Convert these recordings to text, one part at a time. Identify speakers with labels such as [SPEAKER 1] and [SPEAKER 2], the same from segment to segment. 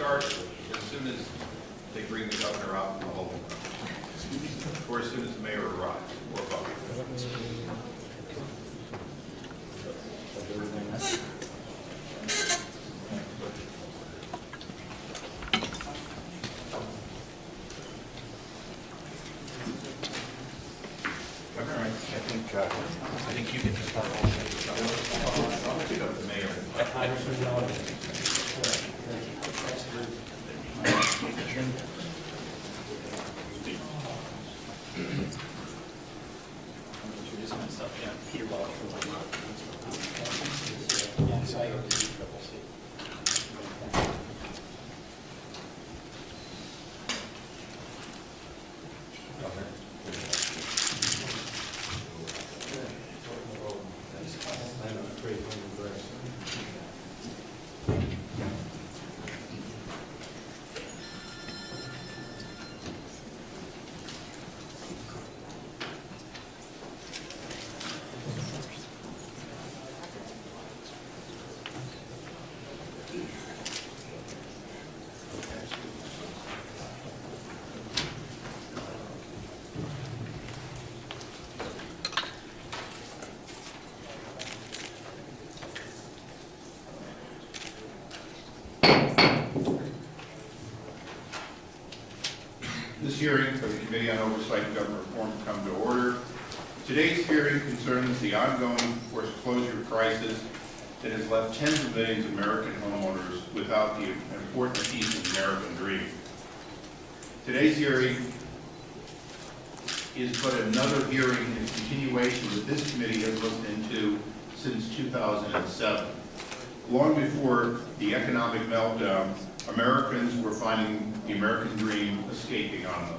[SPEAKER 1] start as soon as they bring the governor out from the holding room, or as soon as the mayor arrives, or both.
[SPEAKER 2] I think you can start.
[SPEAKER 1] I'll pick up the mayor.
[SPEAKER 3] Introduce myself. Yeah, Peter Ball from Vermont.
[SPEAKER 1] This hearing for the Committee on Oversight and Government Reform will come to order. Today's hearing concerns the ongoing foreclosure crisis that has left tens of millions of American homeowners without the important piece of the American dream. Today's hearing is but another hearing in continuation that this committee has looked into since 2007. Long before the economic meltdown, Americans were finding the American dream escaping on them.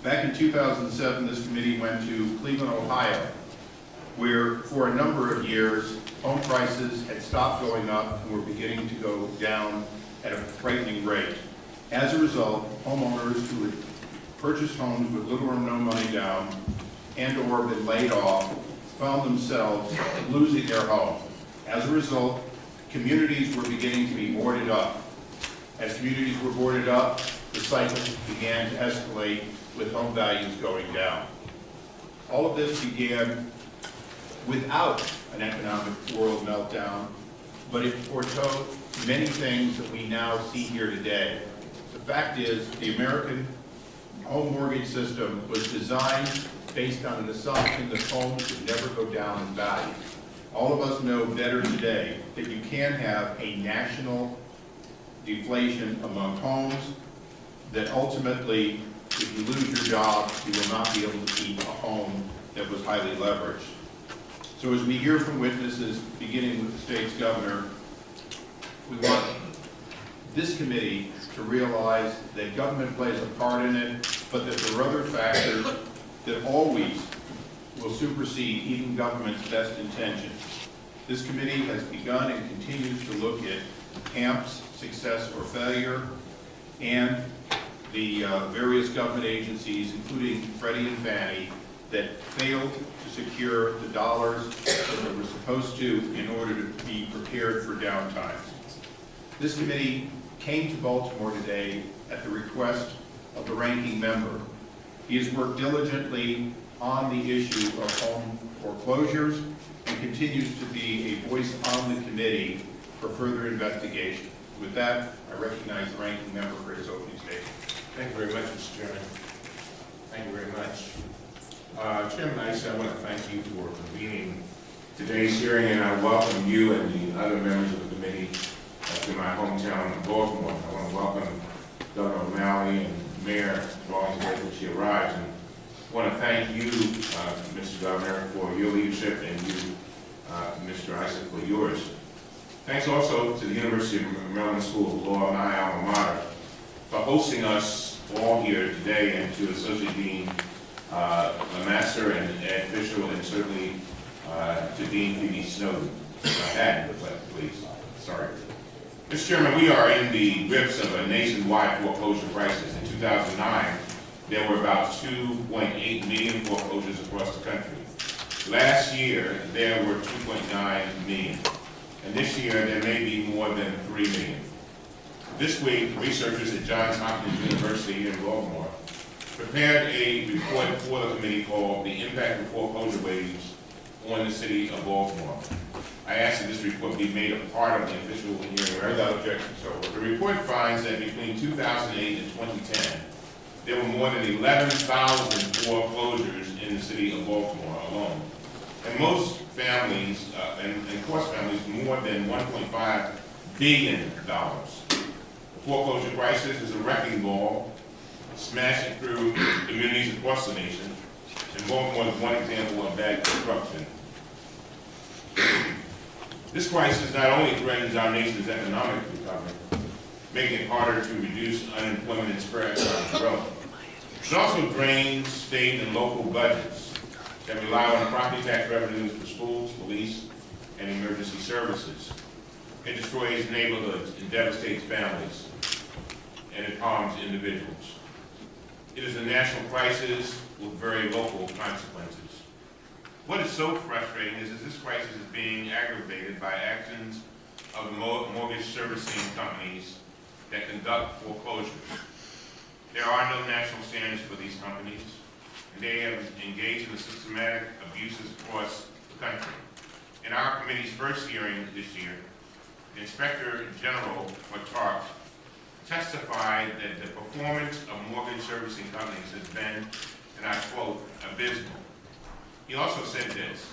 [SPEAKER 1] Back in 2007, this committee went to Cleveland, Ohio, where for a number of years, home prices had stopped going up and were beginning to go down at a frightening rate. As a result, homeowners who had purchased homes with little or no money down and or been laid off found themselves losing their home. As a result, communities were beginning to be boarded up. As communities were boarded up, the cycle began to escalate with home values going down. All of this began without an economic world meltdown, but it foretold many things that we now see here today. The fact is, the American home mortgage system was designed based on an assumption that homes would never go down in value. All of us know better today that you can have a national deflation among homes, that ultimately, if you lose your job, you will not be able to keep a home that was highly leveraged. So as we hear from witnesses, beginning with the state's governor, we want this committee to realize that government plays a part in it, but that there are other factors that always will supersede even government's best intentions. This committee has begun and continues to look at HAMP's success or failure, and the various government agencies, including Freddie and Fannie, that failed to secure the dollars that they were supposed to in order to be prepared for downtimes. This committee came to Baltimore today at the request of the ranking member. He has worked diligently on the issue of home foreclosures and continues to be a voice on the committee for further investigation. With that, I recognize the ranking member for his opening statement.
[SPEAKER 4] Thank you very much, Mr. Chairman. Thank you very much. Chairman, I want to thank you for convening today's hearing, and I welcome you and the other members of the committee to my hometown of Baltimore. I want to welcome Governor O'Malley and Mayor Rawlings when she arrives, and I want to thank you, Mr. Governor, for your leadership, and you, Mr. Isaac, for yours. Thanks also to the University of Maryland School of Law, my alma mater, for hosting us all here today, and to Associate Dean Master and Ed Fisher, and certainly to Dean Phoebe Snowden. Please. Sorry. Mr. Chairman, we are in the grips of a nationwide foreclosure crisis. In 2009, there were about 2.8 million foreclosures across the country. Last year, there were 2.9 million. And this year, there may be more than 3 million. This week, researchers at Johns Hopkins University in Baltimore prepared a report for the committee called The Impact of Foreclosure Waves on the City of Baltimore. I asked that this report be made a part of the official hearing.
[SPEAKER 1] Without objection, so ordered.
[SPEAKER 4] The report finds that between 2008 and 2010, there were more than 11,000 foreclosures in the city of Baltimore alone. And most families, and cost families, more than $1.5 billion. The foreclosure crisis is a wrecking ball smashing through communities across the nation, and Baltimore is one example of that destruction. This crisis not only threatens our nation's economic recovery, making it harder to reduce unemployment and spread growth, it also drains state and local budgets that rely on property tax revenues for schools, police, and emergency services. It destroys neighborhoods and devastates families, and it harms individuals. It is a national crisis with very local consequences. What is so frustrating is that this crisis is being aggravated by actions of the mortgage servicing companies that conduct foreclosures. There are no national standards for these companies, and they have engaged in the systematic abuses across the country. In our committee's first hearing this year, the Inspector General for TARP testified that the performance of mortgage servicing companies has been, and I quote, abysmal. He also said this,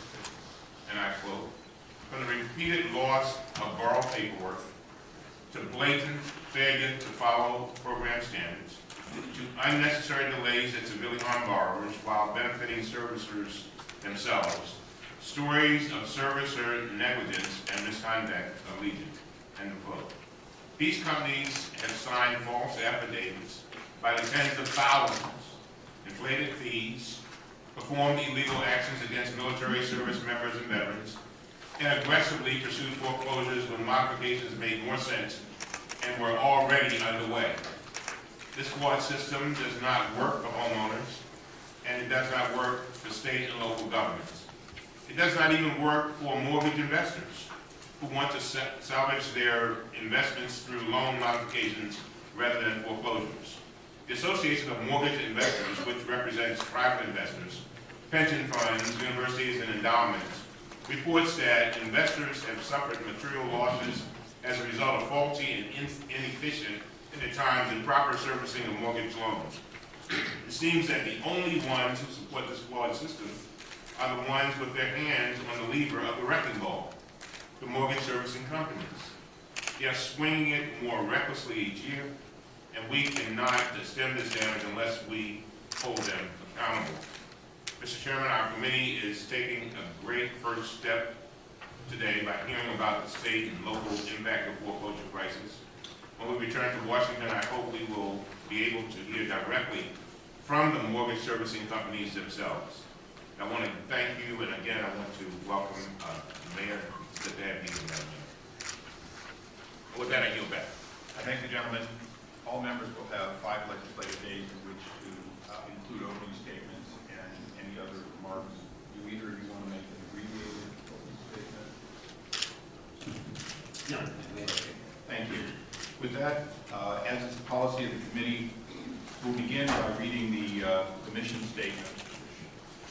[SPEAKER 4] and I quote, from the repeated loss of borrowed paperwork to blatant failure to follow program standards, to unnecessary delays that severely harm borrowers while benefiting servicers themselves, stories of servicer negligence and misconduct are legion, end of quote. These companies have signed false affidavits by the tens of thousands, inflated fees, performed illegal actions against military service members and veterans, and aggressively pursued foreclosures when modifications made more sense and were already underway. This flawed system does not work for homeowners, and it does not work for state and local governments. It does not even work for mortgage investors who want to salvage their investments through loan modifications rather than foreclosures. The Association of Mortgage Investors, which represents private investors, pension funds, universities, and endowments, reports that investors have suffered material losses as a result of faulty and inefficient, and at times improper servicing of mortgage loans. It seems that the only ones who support this flawed system are the ones with their hands on the lever of the wrecking ball, the mortgage servicing companies. They are swinging it more recklessly each year, and we cannot stem this damage unless we hold them accountable. Mr. Chairman, our committee is taking a great first step today by hearing about the state and local impact of foreclosure crisis. When we return to Washington, I hope we will be able to hear directly from the mortgage servicing companies themselves. I want to thank you, and again, I want to welcome the Mayor to have you. With that, I yield back.
[SPEAKER 1] I thank the gentleman. All members will have 5 legislative days in which to include opening statements and any other remarks. Do either of you want to make an abbreviated opening statement?
[SPEAKER 3] No.
[SPEAKER 1] Okay. Thank you. With that, as is the policy of the committee, we'll begin by reading the mission statement.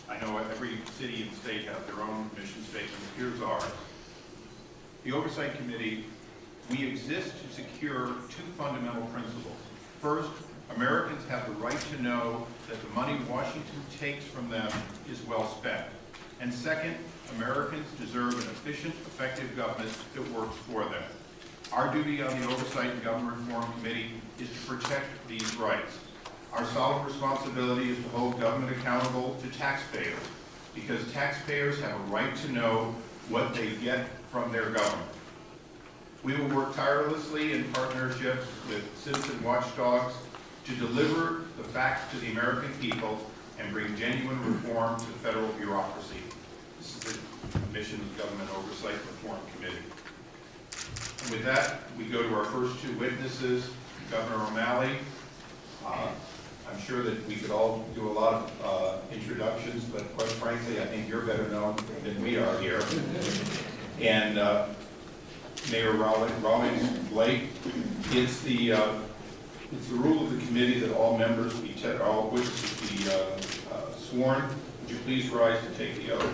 [SPEAKER 1] I know every city and state have their own mission statement. Here's ours. The Oversight Committee, we exist to secure 2 fundamental principles. First, Americans have the right to know that the money Washington takes from them is well spent. And second, Americans deserve an efficient, effective government that works for them. Our duty on the Oversight and Government Reform Committee is to protect these rights. Our solemn responsibility is to hold government accountable to taxpayers, because taxpayers have a right to know what they get from their government. We will work tirelessly in partnership with citizen watchdogs to deliver the facts to the American people and bring genuine reform to the federal bureaucracy. This is the mission of the Government Oversight and Reform Committee. And with that, we go to our first 2 witnesses, Governor O'Malley. I'm sure that we could all do a lot of introductions, but quite frankly, I think you're better known than we are here. And Mayor Rawlings Blake. It's the rule of the committee that all members all witnesses be sworn. Would you please rise to take the oath?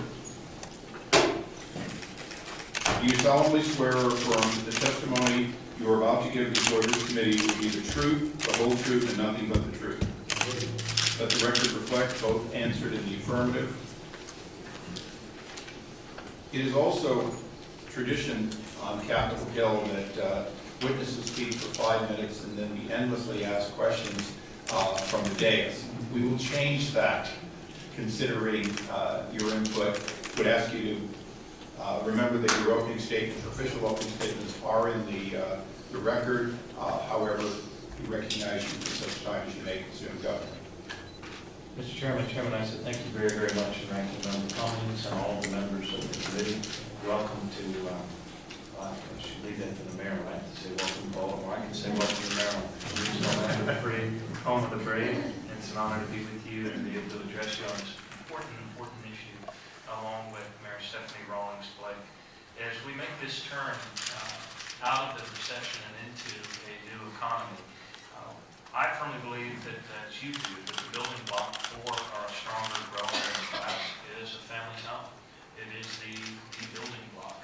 [SPEAKER 1] Do you solemnly swear or affirm that the testimony you are about to give before this committee will be the truth, the whole truth, and nothing but the truth? Let the record reflect both answered in the affirmative. It is also tradition on Capitol Hill that witnesses speak for 5 minutes and then be endlessly asked questions from the dais. We will change that considering your input. Would ask you to remember that your opening statements, official opening statements, are in the record. However, we recognize you for such time as you may consume government.
[SPEAKER 3] Mr. Chairman, I said thank you very, very much, and Ranking Member Cummings and all the members of the committee. Welcome to, I should leave that to the mayor, I have to say welcome to Baltimore. I can say welcome to Maryland.
[SPEAKER 2] Home of the brave, and it's an honor to be with you and be able to address you on this important issue, along with Mayor Stephanie Rawlings Blake. As we make this turn out of the recession and into a new economy, I firmly believe that, as you do, that the building block for our stronger, growing class is a family's home. It is the building block.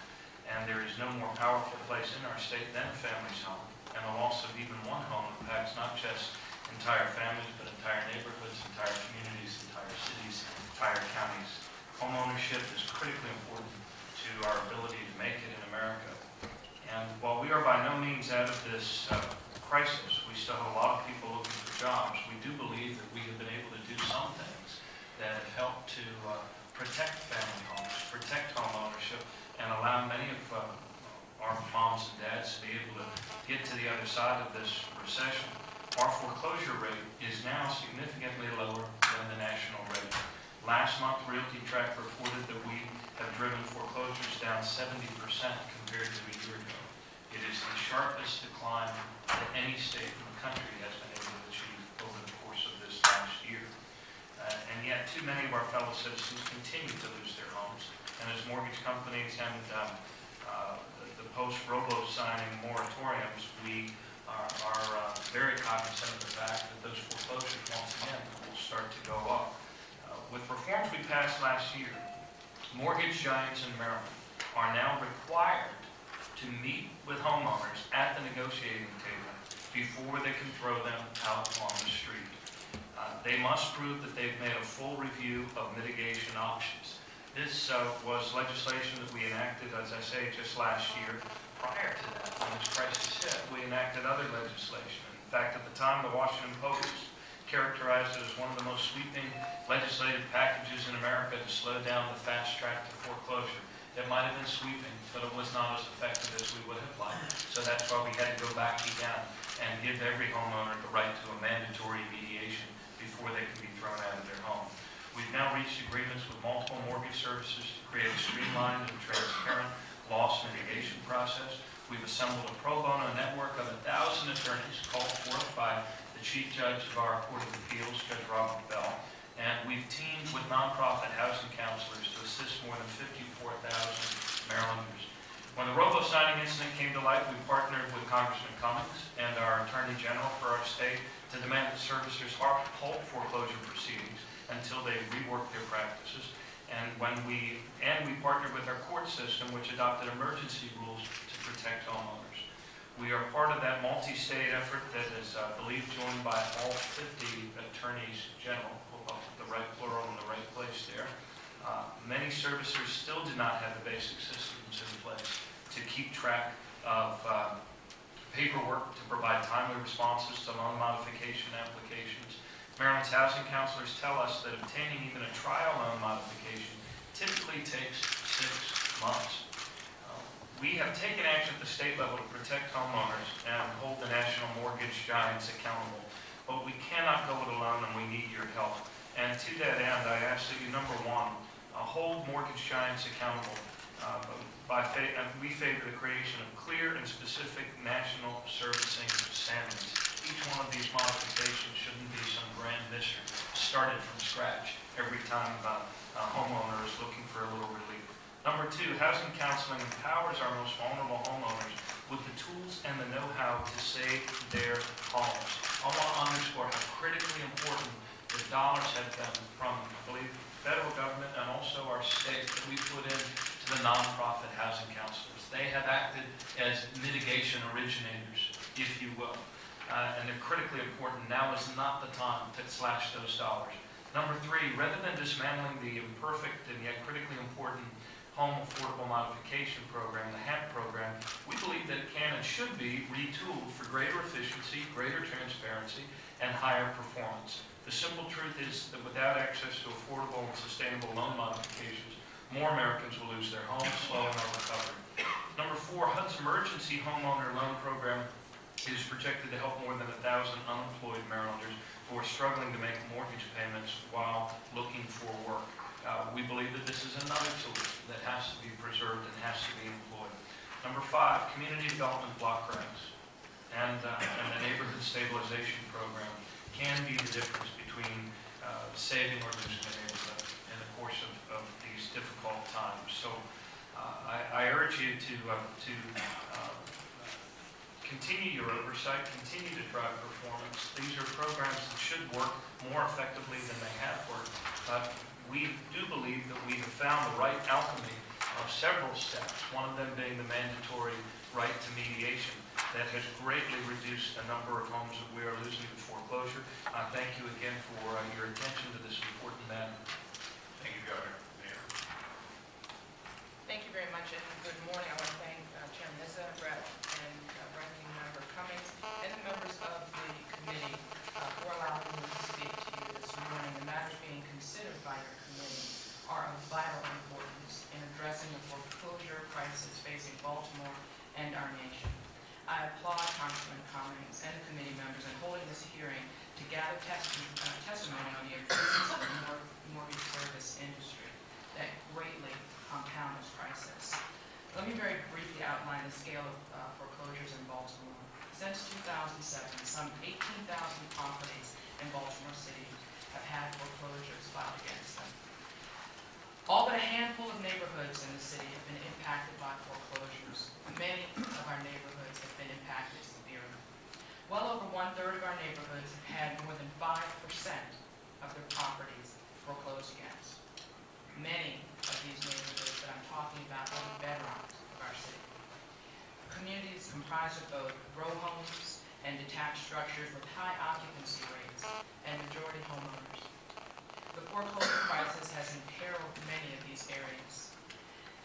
[SPEAKER 2] And there is no more powerful place in our state than a family's home. And the loss of even one home impacts not just entire families, but entire neighborhoods, entire communities, entire cities, entire counties. Home ownership is critically important to our ability to make it in America. And while we are by no means out of this crisis, we still have a lot of people looking for jobs. We do believe that we have been able to do some things that have helped to protect family homes, protect home ownership, and allow many of our moms and dads to be able to get to the other side of this recession. Our foreclosure rate is now significantly lower than the national rate. Last month, Realty Track reported that we have driven foreclosures down 70% compared to a year ago. It is the sharpest decline that any state in the country has been able to achieve over the course of this last year. And yet, too many of our fellow citizens continue to lose their homes. And as mortgage companies and the post-robo signing moratoriums, we are very cognizant of the fact that those foreclosures, once again, will start to go up. With reforms we passed last year, mortgage giants in Maryland are now required to meet with homeowners at the negotiating table before they can throw them out on the street. They must prove that they've made a full review of mitigation options. This was legislation that we enacted, as I say, just last year. Prior to that, when this crisis hit, we enacted other legislation. In fact, at the time, the Washington Post characterized it as one of the most sweeping legislative packages in America to slow down the fast track to foreclosure. It might have been sweeping, but it was not as effective as we would have liked. So that's why we had to go back again and give every homeowner the right to a mandatory mediation before they can be thrown out of their home. We've now reached agreements with multiple mortgage services to create a streamlined and transparent loss mitigation process. We've assembled a pro bono network of 1,000 attorneys called forth by the Chief Judge of our Court of Appeals, Judge Robert Bell. And we've teamed with nonprofit housing counselors to assist more than 54,000 Marylanders. When the robo-signing incident came to light, we partnered with Congressman Cummings and our Attorney General for our state to demand that servicers halt foreclosure proceedings until they rework their practices. And we partnered with our court system, which adopted emergency rules to protect homeowners. We are part of that multi-state effort that is, I believe, joined by all 50 attorneys general. The right plural in the right place there. Many servicers still do not have the basic systems in place to keep track of paperwork to provide timely responses to loan modification applications. Maryland's housing counselors tell us that obtaining even a trial loan modification typically takes 6 months. We have taken action at the state level to protect homeowners and hold the national mortgage giants accountable, but we cannot go it alone and we need your help. And to that end, I ask that you, number one, hold mortgage giants accountable. We favor the creation of clear and specific national servicing standards. Each one of these modifications shouldn't be some grand mystery started from scratch every time a homeowner is looking for a little relief. Number 2, housing counseling empowers our most vulnerable homeowners with the tools and the know-how to save their homes. I want to underscore how critically important the dollars have been from, I believe, the federal government and also our state that we put in to the nonprofit housing counselors. They have acted as mitigation originators, if you will, and they're critically important. Now is not the time to slash those dollars. Number 3, rather than dismantling the imperfect and yet critically important Home Affordable Modification Program, the HAMP program, we believe that it can and should be retooled for greater efficiency, greater transparency, and higher performance. The simple truth is that without access to affordable and sustainable loan modifications, more Americans will lose their homes, slowing our recovery. Number 4, HUD's Emergency Homeowner Loan Program is projected to help more than 1,000 unemployed Marylanders who are struggling to make mortgage payments while looking for work. We believe that this is another tool that has to be preserved and has to be employed. Number 5, community development block grants and the neighborhood stabilization program can be the difference between saving or losing a neighborhood in the course of these difficult times. So I urge you to continue your oversight, continue to drive performance. These are programs that should work more effectively than they have worked. We do believe that we have found the right alchemy of several steps, one of them being the mandatory right to mediation that has greatly reduced the number of homes that we are losing to foreclosure. Thank you again for your attention to this important matter.
[SPEAKER 4] Thank you, Governor. Mayor.
[SPEAKER 5] Thank you very much, and good morning. I want to thank Chairman Issa, Brett, and Ranking Member Cummings, and the members of the committee for allowing me to speak to you this morning. The matters being considered by your committee are of vital importance in addressing the foreclosure crisis facing Baltimore and our nation. I applaud Congressman Cummings and the committee members in holding this hearing to gather testimony on the improvements of the mortgage service industry that greatly compound this crisis. Let me very briefly outline the scale of foreclosures in Baltimore. Since 2007, some 18,000 properties in Baltimore City have had foreclosures filed against them. All but a handful of neighborhoods in the city have been impacted by foreclosures. Many of our neighborhoods have been impacted severely. Well over 1/3 of our neighborhoods have had more than 5% of their properties foreclosed against. Many of these neighborhoods that I'm talking about are the bedrock of our city. Communities comprised of both row homes and detached structures with high occupancy rates and majority homeowners. The foreclosure crisis has imperiled many of these areas.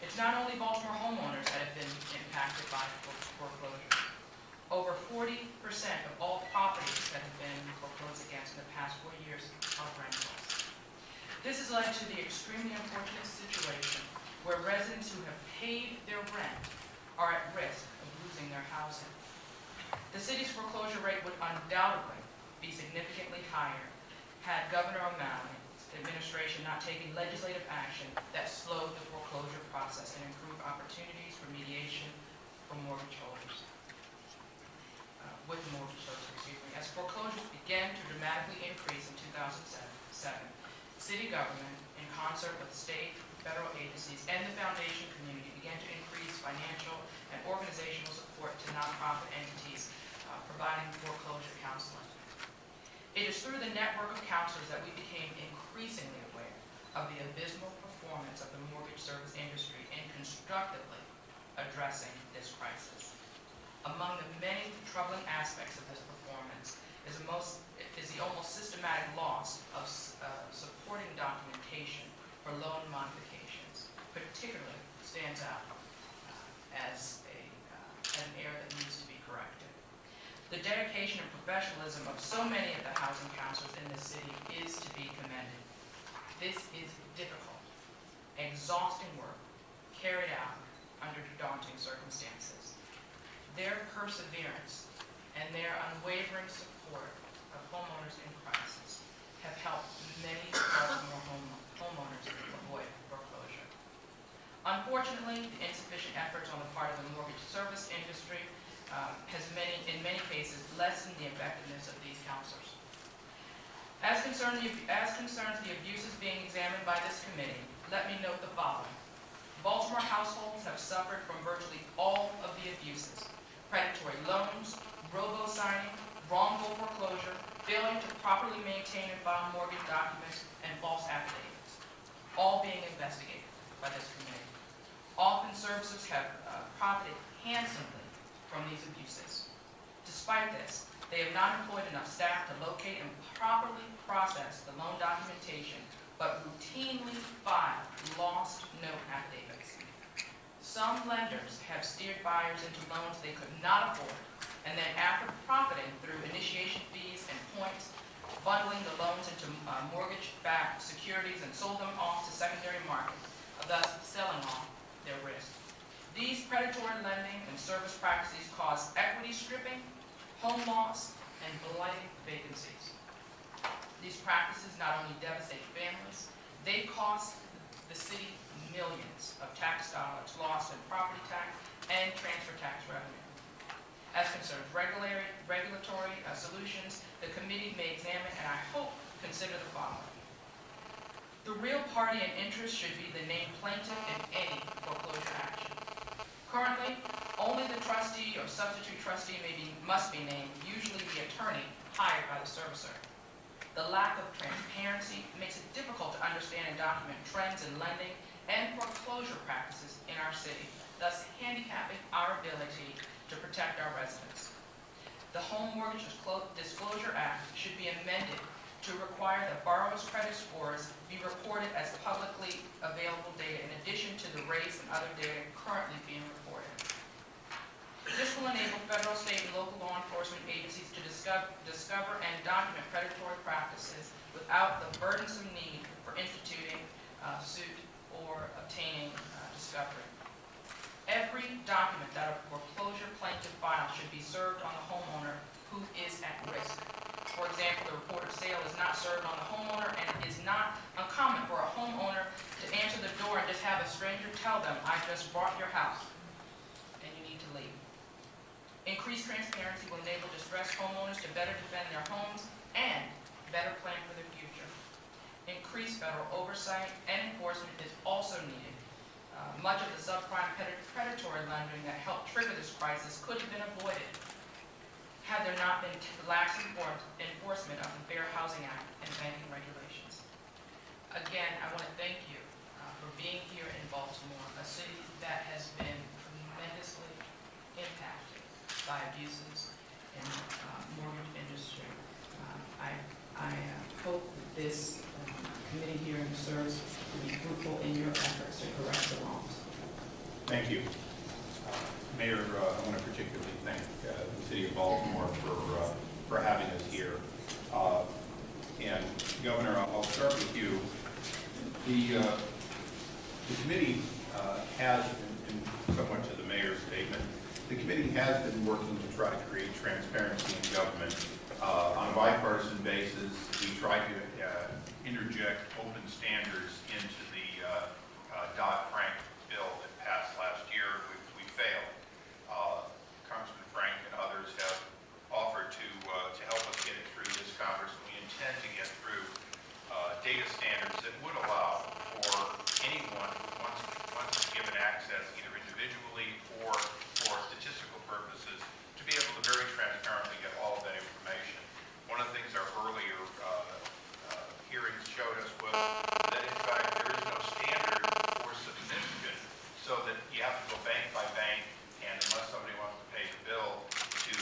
[SPEAKER 5] It's not only Baltimore homeowners that have been impacted by foreclosure. Over 40% of all properties that have been foreclosed against in the past 4 years are rentals. This has led to the extremely unfortunate situation where residents who have paid their rent are at risk of losing their housing. The city's foreclosure rate would undoubtedly be significantly higher had Governor O'Malley's administration not taken legislative action that slowed the foreclosure process and improved opportunities for mediation for mortgage holders. As foreclosures began to dramatically increase in 2007, city government, in concert with state, federal agencies, and the foundation community, began to increase financial and organizational support to nonprofit entities providing foreclosure counseling. It is through the network of counselors that we became increasingly aware of the abysmal performance of the mortgage service industry in constructively addressing this crisis. Among the many troubling aspects of this performance is the almost systematic loss of supporting documentation for loan modifications. Particularly stands out as an error that needs to be corrected. The dedication and professionalism of so many of the housing counselors in the city is to be commended. This is difficult, exhausting work carried out under daunting circumstances. Their perseverance and their unwavering support of homeowners in crisis have helped many Baltimore homeowners avoid foreclosure. Unfortunately, the insufficient efforts on the part of the mortgage service industry has in many cases lessened the effectiveness of these counselors. As concerns the abuses being examined by this committee, let me note the following. Baltimore households have suffered from virtually all of the abuses: predatory loans, robo-signing, wrongful foreclosure, failure to properly maintain and file mortgage documents, and false affidavits, all being investigated by this committee. Often servicers have profited handsomely from these abuses. Despite this, they have not employed enough staff to locate and properly process the loan documentation, but routinely file lost note affidavits. Some lenders have steered buyers into loans they could not afford, and then after profiting through initiation fees and points, bundling the loans into mortgage-backed securities and sold them off to secondary markets, thus selling off their risk. These predatory lending and service practices cause equity stripping, home loss, and blighted vacancies. These practices not only devastate families, they cost the city millions of tax dollars lost in property tax and transfer tax revenue. As concerns regulatory solutions, the committee may examine and I hope consider the following. The real party in interest should be the named plaintiff in any foreclosure action. Currently, only the trustee or substitute trustee must be named, usually the attorney hired by the servicer. The lack of transparency makes it difficult to understand and document trends in lending and foreclosure practices in our city, thus handicapping our ability to protect our residents. The Home Mortgage Disclosure Act should be amended to require that borrowers' credit scores be reported as publicly available data in addition to the rates and other data currently being reported. This will enable federal, state, and local law enforcement agencies to discover and document predatory practices without the burdensome need for instituting suit or obtaining discovery. Every document that a foreclosure plaintiff files should be served on the homeowner who is at risk. For example, the report of sale is not served on the homeowner, and it is not uncommon for a homeowner to answer the door and just have a stranger tell them, "I just bought your house and you need to leave." Increased transparency will enable distressed homeowners to better defend their homes and better plan for their future. Increased federal oversight and enforcement is also needed. Much of the subprime predatory lending that helped trigger this crisis could have been avoided had there not been lax enforcement of the Fair Housing Act and banking regulations. Again, I want to thank you for being here in Baltimore, a city that has been tremendously impacted by abuses in the mortgage industry. I hope that this committee hearing serves to be fruitful in your efforts to correct the wrongs.
[SPEAKER 1] Thank you. Mayor, I want to particularly thank the City of Baltimore for having us here. And Governor, I'll start with you. The committee has, and somewhat to the mayor's statement, the committee has been working to try to create transparency in government. On a bipartisan basis, we try to interject open standards into the Dodd-Frank bill that passed last year. We failed. Congressman Frank and others have offered to help us get it through this Congress. We intend to get through data standards that would allow for anyone who wants to give an access, either individually or for statistical purposes, to be able to very transparently get all of that information. One of the things our earlier hearings showed us was that, in fact, there is no standard for submission, so that you have to go bank by bank, and unless somebody wants to pay the bill, to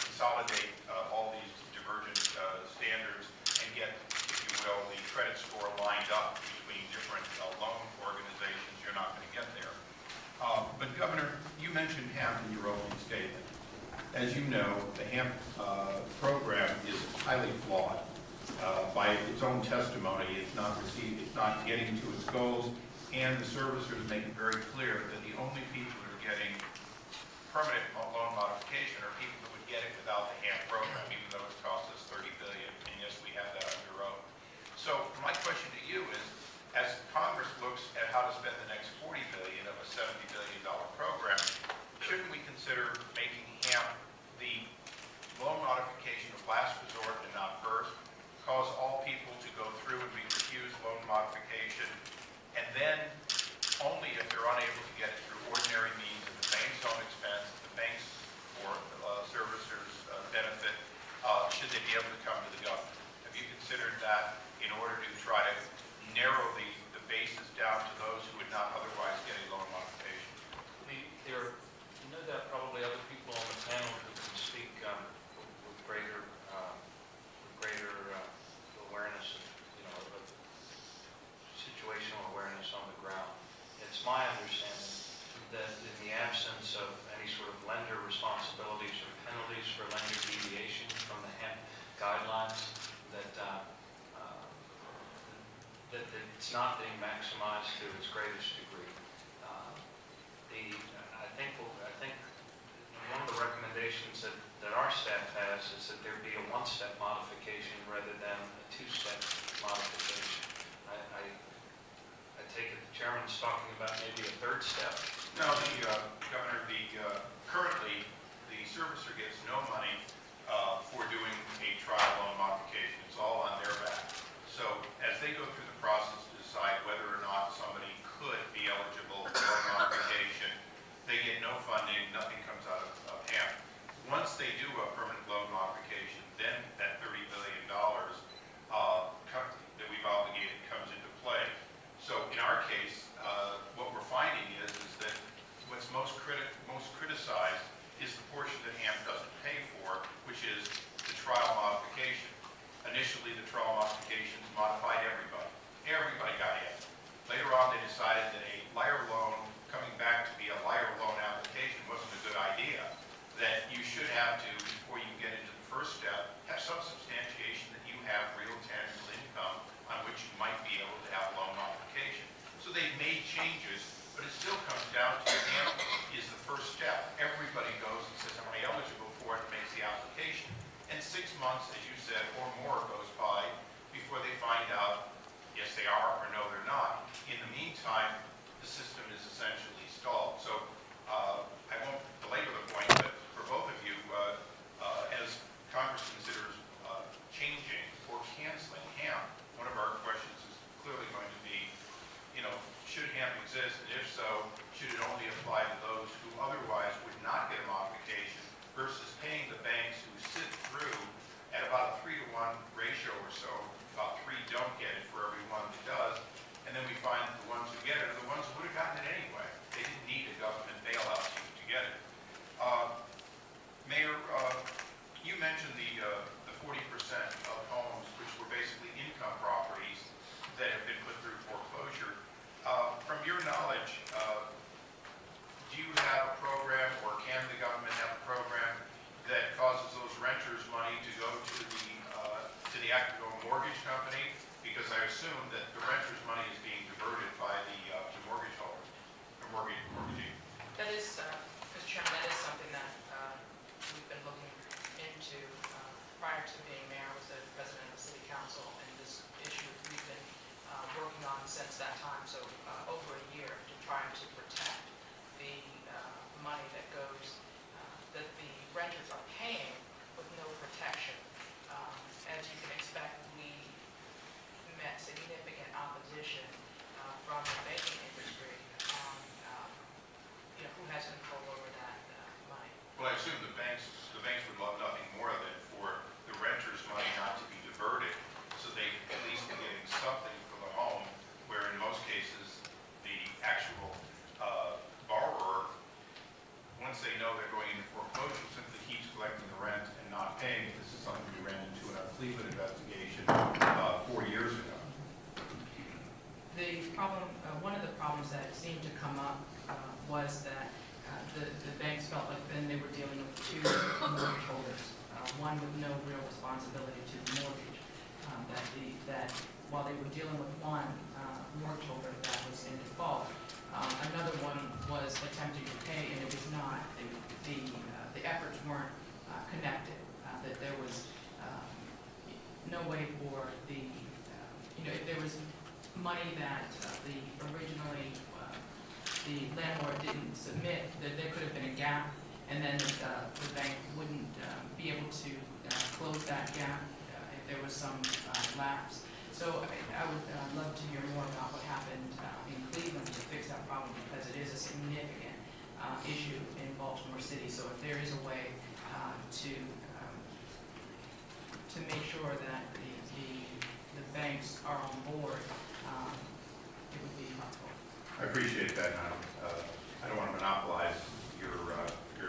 [SPEAKER 1] consolidate all these divergent standards and get, if you will, the credit score lined up between different loan organizations, you're not going to get there. But Governor, you mentioned HAMP in your opening statement. As you know, the HAMP program is highly flawed. By its own testimony, it's not getting to its goals, and the servicers make it very clear that the only people who are getting permanent loan modification are people who would get it without the HAMP program, even though it's cost us $30 billion, and yes, we have that under oath. So my question to you is, as Congress looks at how to spend the next $40 billion of a $70 billion program, shouldn't we consider making HAMP the loan modification of last resort and not first, cause all people to go through and be refused loan modification, and then only if they're should they be able to come to the government? Have you considered that in order to try to narrow the basis down to those who would not otherwise get a loan modification?
[SPEAKER 2] There are no doubt probably other people on the panel who can speak with greater awareness of, of situational awareness on the ground. It's my understanding that in the absence of any sort of lender responsibilities or penalties for lender deviation from the HEMP guidelines, that it's not being maximized to its greatest degree. I think one of the recommendations that our staff has is that there be a one-step modification rather than a two-step modification. I take it the chairman's talking about maybe a third step.
[SPEAKER 1] No, Governor, currently the servicer gets no money for doing a trial loan modification. It's all on their back. So as they go through the process to decide whether or not somebody could be eligible for loan modification, they get no funding, nothing comes out of HAMP. Once they do a permanent loan modification, then that $30 billion that we've obligated comes into play. So in our case, what we're finding is that what's most criticized is the portion that HAMP doesn't pay for, which is the trial modification. Initially, the trial modifications modified everybody. Everybody got in. Later on, they decided that a liar loan coming back to be a liar loan application wasn't a good idea, that you should have to, before you get into the first step, have some substantiation that you have real tangible income on which you might be able to have loan modification. So they've made changes, but it still comes down to HAMP is the first step. Everybody goes and says, am I eligible for it, and makes the application. And 6 months, as you said, or more goes by before they find out, yes, they are, or no, they're not. In the meantime, the system is essentially stalled. So I won't belabor the point, but for both of you, as Congress considers changing or canceling HAMP, one of our questions is clearly going to be, should HAMP exist? And if so, should it only apply to those who otherwise would not get a modification versus paying the banks who sit through at about a 3-to-1 ratio or so, about 3 don't get it for every 1 that does, and then we find that the ones who get it are the ones who would have gotten it anyway. They didn't need a government bailout to get it. Mayor, you mentioned the 40% of homes which were basically income properties that have been put through foreclosure. From your knowledge, do you have a program, or can the government have a program that causes those renters' money to go to the actual mortgage company? Because I assume that the renters' money is being diverted by the mortgage holder, or mortgagee.
[SPEAKER 5] That is, Mr. Chairman, that is something that we've been looking into. Prior to being mayor, I was the president of the city council, and this issue we've been working on since that time, so over a year, to try to protect the money that goes, that the renters are paying with no protection. As you can expect, we met significant opposition from the banking industry on, who has control over that money.
[SPEAKER 1] Well, I assume the banks would love nothing more than for the renters' money not to be diverted, so they at least be getting something for the home, where in most cases, the actual borrower, once they know they're going into foreclosure, simply keeps collecting the rent and not paying. This is something we ran into in our Cleveland investigation 4 years ago.
[SPEAKER 5] The problem, one of the problems that seemed to come up was that the banks felt like then they were dealing with 2 mortgage holders, one with no real responsibility to the mortgage. That while they were dealing with one mortgage holder that was in default, another one was attempting to pay, and it was not. The efforts weren't connected. That there was no way for if there was money that the landlord didn't submit, that there could have been a gap, and then the bank wouldn't be able to close that gap if there was some lapse. So I would love to hear more about what happened in Cleveland to fix that problem, because it is a significant issue in Baltimore City. So if there is a way to sure that the banks are on board, it would be helpful.
[SPEAKER 1] I appreciate that, and I don't want to monopolize your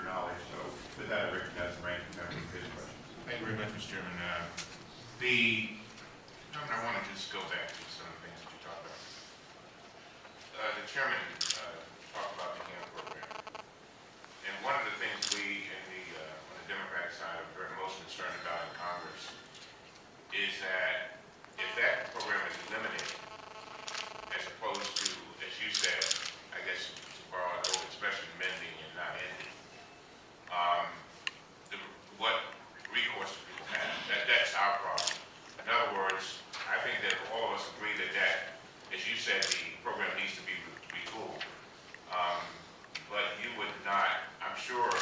[SPEAKER 1] knowledge, so with that, I recognize the ranking member for his questions.
[SPEAKER 4] Thank you very much, Mr. Chairman. I want to just go back to some of the things that you talked about. The chairman talked about the HAM program. And one of the things we on the Democratic side are very most concerned about in Congress is that if that program is eliminated, as opposed to, as you said, I guess to borrow an old expression, mending and not ending, what recourse do people have? That's our problem. In other words, I think that all of us agree that, as you said, the program needs to be retooled. But you would not, I'm sure,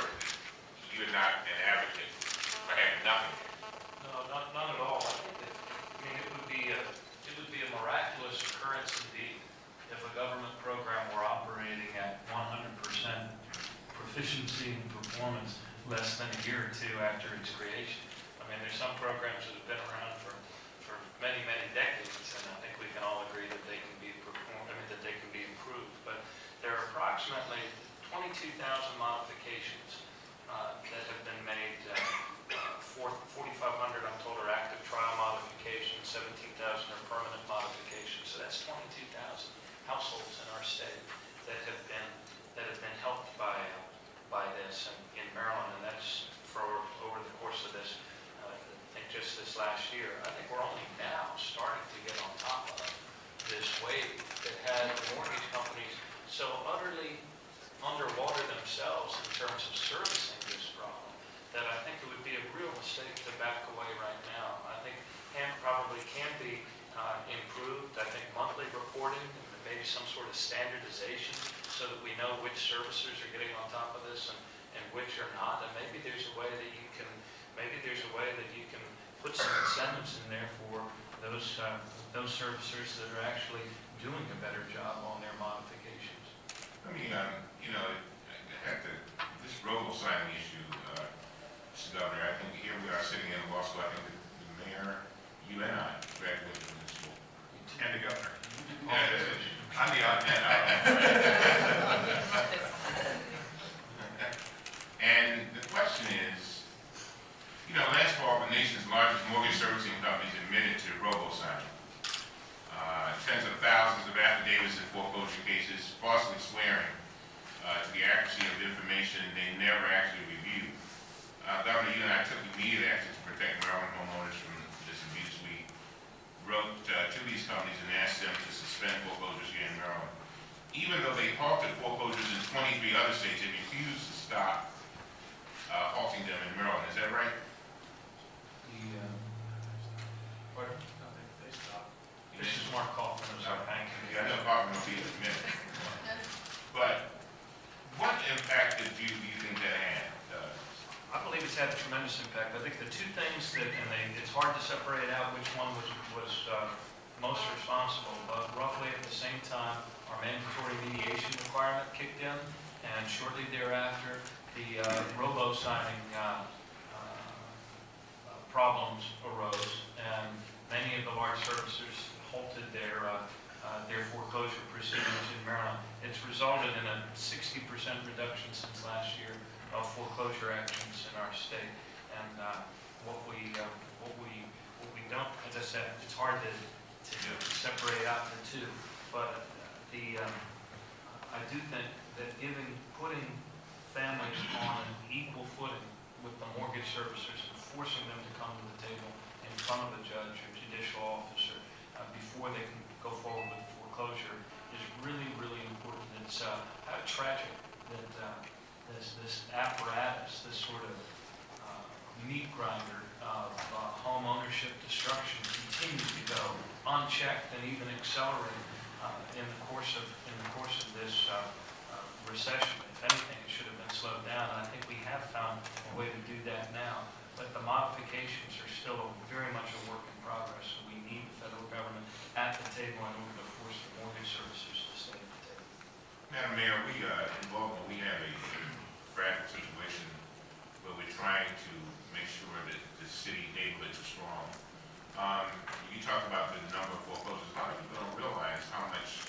[SPEAKER 4] you're not an advocate for having nothing.
[SPEAKER 2] No, not at all. I mean, it would be a miraculous occurrence indeed if a government program were operating at 100% proficiency and performance less than a year or two after its creation. I mean, there's some programs that have been around for many, many decades, and I think we can all agree that they can be that they can be improved. But there are approximately 22,000 modifications that have been made. 4,500 I'm told are active trial modifications, 17,000 are permanent modifications. So that's 22,000 households in our state that have been helped by this in Maryland, and that's for over the course of this. I think just this last year. I think we're only now starting to get on top of this wave that had the mortgage companies so utterly underwater themselves in terms of servicing this problem that I think it would be a real mistake to back away right now. I think HAM probably can be improved. I think monthly reporting and maybe some sort of standardization so that we know which servicers are getting on top of this and which are not. And maybe there's a way that you can put some incentives in there for those servicers that are actually doing a better job on their modifications.
[SPEAKER 4] I mean, this robo-signing issue, Mr. Governor, I think here we are sitting in law school. I think the mayor, you and I graduated from this school.
[SPEAKER 1] And the governor.
[SPEAKER 4] I'm the odd man out. And the question is, last fall, the nation's largest mortgage servicing companies admitted to robo-signing. Tens of thousands of affidavits in foreclosure cases, falsely swearing to the accuracy of information they never actually reviewed. Governor, you and I took immediate action to protect Maryland homeowners from this abuse. We wrote to these companies and asked them to suspend foreclosures here in Maryland. Even though they halted foreclosures in 23 other states, they refused to stop halting them in Maryland. Is that right?
[SPEAKER 2] This is Mark Kaufman, who's our banking.
[SPEAKER 4] Yeah, I know Kaufman will be in a minute. But what impact do you think that had?
[SPEAKER 2] I believe it's had a tremendous impact. I think the two things it's hard to separate out which one was most responsible, but roughly at the same time, our mandatory mediation requirement kicked in, and shortly thereafter, the robo-signing problems arose, and many of the large servicers halted their foreclosure proceedings in Maryland. It's resulted in a 60% reduction since last year of foreclosure actions in our state. And what we don't, as I said, it's hard to separate out the two. But I do think that putting families on an equal footing with the mortgage servicers and forcing them to come to the table in front of a judge or judicial officer before they can go forward with foreclosure is really, really important. It's kind of tragic that this apparatus, this sort of meat grinder of home ownership destruction continues to go unchecked and even accelerate in the course of this recession. If anything, it should have been slowed down. And I think we have found a way to do that now. But the modifications are still very much a work in progress. So we need the federal government at the table in order to force the mortgage servicers to stay at the table.
[SPEAKER 4] Madam Mayor, we have a fragile situation where we're trying to make sure that the city neighborhoods are strong. You talk about the number of foreclosures. A lot of people don't realize how much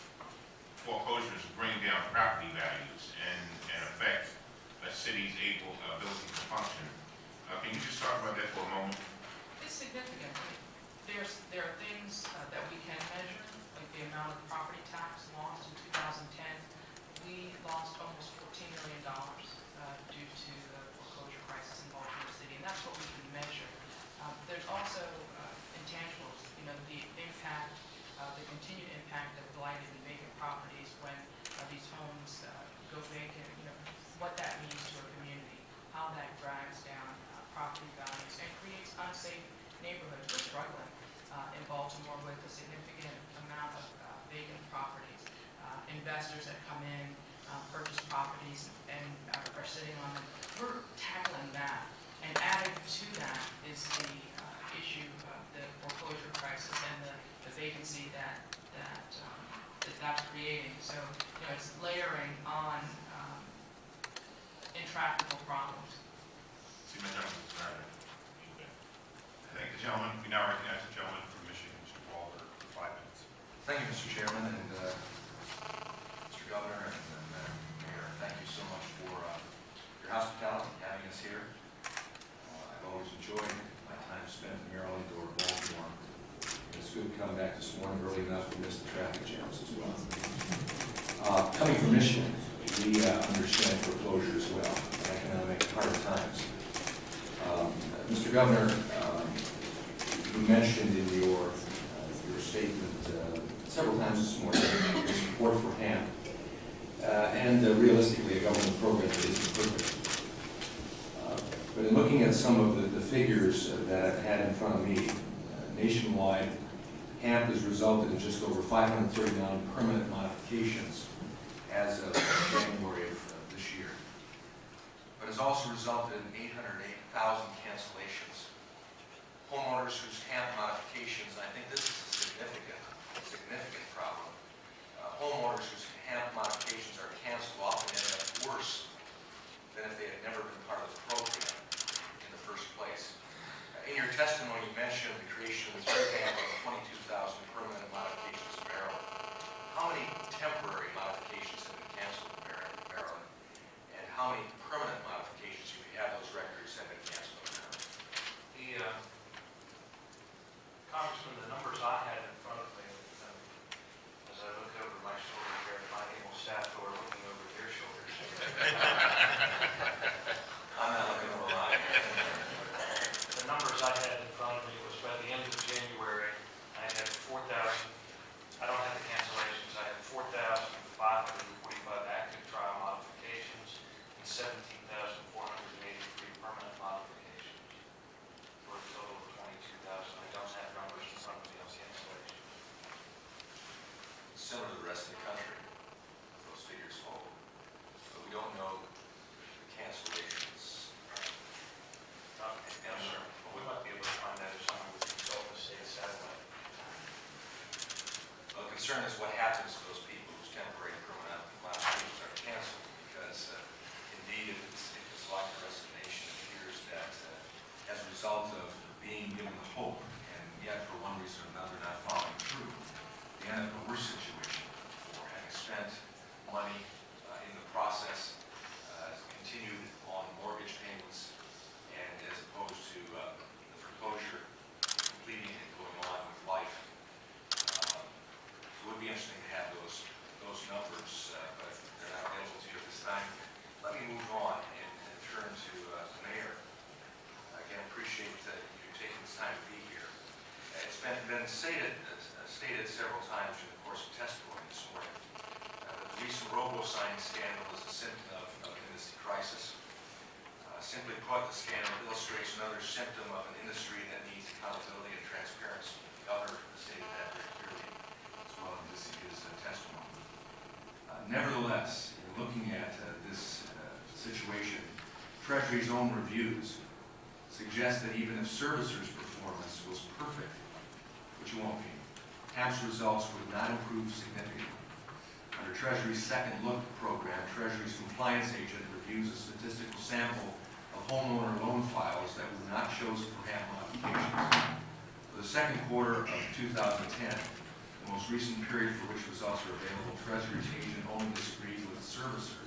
[SPEAKER 4] foreclosures bring down property values and affect a city's ability to function. Can you just talk about that for a moment?
[SPEAKER 5] It's significant. There are things that we can measure, like the amount of property tax lost in 2010. We lost almost $14 million due to the foreclosure crisis in Baltimore City, and that's what we can measure. There's also intangibles, the impact, the continued impact of blighted and vacant properties when these homes go vacant, what that means to a community, how that drags down property values and creates unsafe neighborhoods. We're struggling in Baltimore with a significant amount of vacant properties. Investors that come in, purchase properties and are sitting on them. We're tackling that. And added to that is the issue of the foreclosure crisis and the vacancy that's creating. So, it's layering on intractable problems.
[SPEAKER 4] See, my gentleman, sorry.
[SPEAKER 1] Thank the gentleman. We now recognize the gentleman from Michigan, Mr. Walter, for 5 minutes.
[SPEAKER 6] Thank you, Mr. Chairman, and Mr. Governor and Mayor. Thank you so much for your hospitality, having us here. I've always enjoyed my time spent in Maryland or Baltimore. It's good to come back this morning early enough to miss the traffic jams as well. Coming from Michigan, we understand foreclosure as well, economic hard times. Mr. Governor, you mentioned in your statement several times this morning your support for HAMP and realistically a government program that isn't perfect. But in looking at some of the figures that I've had in front of me, nationwide, HAMP has resulted in just over 539 permanent modifications as of January of this year. But has also resulted in 808,000 cancellations. Homeowners whose HAMP modifications, and I think this is a significant problem, homeowners whose HAMP modifications are canceled often end up worse than if they had never been part of the program in the first place. In your testimony, you mentioned the creation of the HAMP of 22,000 permanent modifications in Maryland. How many temporary modifications have been canceled in Maryland? And how many permanent modifications, if you have those records, have been canceled in Maryland?
[SPEAKER 2] Congressman, the numbers I had in front of me, as I look over my shoulder here, my able staff who are looking over their shoulders.
[SPEAKER 6] I'm not looking over mine.
[SPEAKER 2] The numbers I had in front of me was by the end of January, I had 4,000, I don't have the cancellations, I had 4,545 active trial modifications and 17,483 permanent modifications for a total of 22,000. I don't have numbers in front of me on cancellation.
[SPEAKER 6] Similar to the rest of the country, those figures hold. But we don't know the cancellations.
[SPEAKER 2] No, sir. Well, we might be able to find that if someone would consult the state satellite.
[SPEAKER 6] Well, the concern is what happens to those people whose temporary and permanent modifications are canceled, because indeed, if it's like the rest of the nation, it appears that as a result of being given hope and yet for one reason or another not following through, they end up in a worse situation for having spent money in the process, continued on mortgage payments, and as opposed to the foreclosure, completing and going on with life. It would be interesting to have those numbers, but they're not available to you at this time. Let me move on and turn to the mayor. Again, appreciate you taking this time to be here. It's been stated several times in the course of testimony this morning that the recent robo-sign scandal is a symptom of an industry crisis. Simply put, the scandal illustrates another symptom of an industry that needs accountability and transparency. The governor stated that very clearly as well in his testimony. Nevertheless, in looking at this situation, Treasury's own reviews suggest that even if servicers' performance was perfect, which it won't be, HAMP's results would not improve significantly. Under Treasury's Second Look program, Treasury's compliance agent reviews a statistical sample of homeowner loan files that were not chosen for HAMP modifications. For the second quarter of 2010, the most recent period for which results are available, Treasury's agent only disagreed with servicer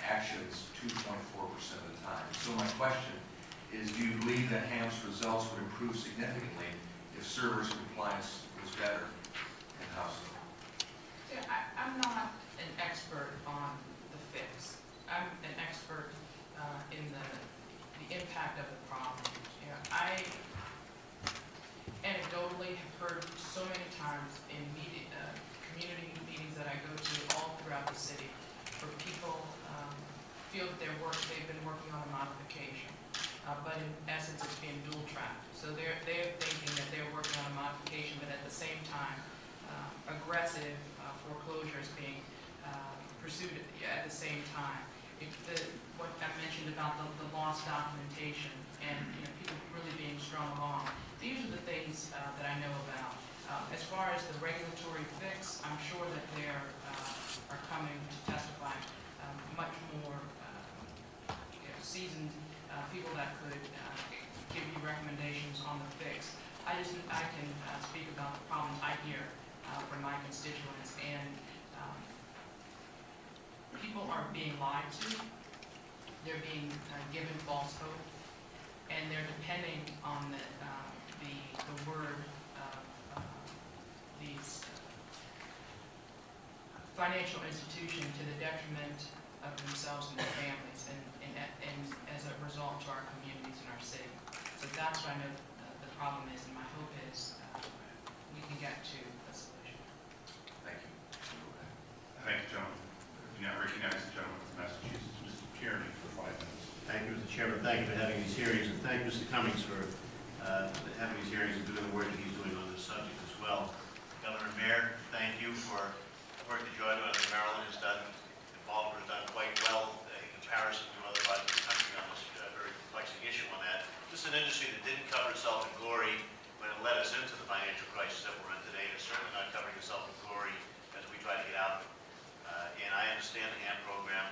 [SPEAKER 6] actions 2.4% of the time. So my question is, do you believe that HAM's results would improve significantly if servers' compliance was better, and how so?
[SPEAKER 5] Yeah, I'm not an expert on the fix. I'm an expert in the impact of the problem. You know, I anecdotally have heard so many times in community meetings that I go to all throughout the city, where people feel that they've been working on a modification, but in essence it's being dual tracked. So they're thinking that they're working on a modification, but at the same time, aggressive foreclosure is being pursued at the same time. What I mentioned about the lost documentation and people really being strung along, these are the things that I know about. As far as the regulatory fix, I'm sure that there are coming to testify much more seasoned people that could give you recommendations on the fix. I can speak about the problems I hear from my constituents, and people are being lied to. They're being given false hope, and they're depending on the word of these financial institutions to the detriment of themselves and their families, and as a result to our communities and our city. So that's what I know the problem is, and my hope is we can get to a solution.
[SPEAKER 6] Thank you.
[SPEAKER 1] Thank you, gentlemen. We now recognize the gentleman from Massachusetts, Mr. Tierney, for 5 minutes.
[SPEAKER 7] Thank you, Mr. Chairman. Thank you for having these hearings, and thank Mr. Cummings for having these hearings and doing the work that he's doing on this subject as well. Governor and Mayor, thank you for the work that you're doing. I think Maryland has done, Baltimore has done quite well in comparison to other parts of the country on this very perplexing issue on that. This is an industry that didn't cover itself in glory when it led us into the financial crisis that we're in today, and it's certainly not covering itself in glory as we try to get out of it. And I understand the HAM program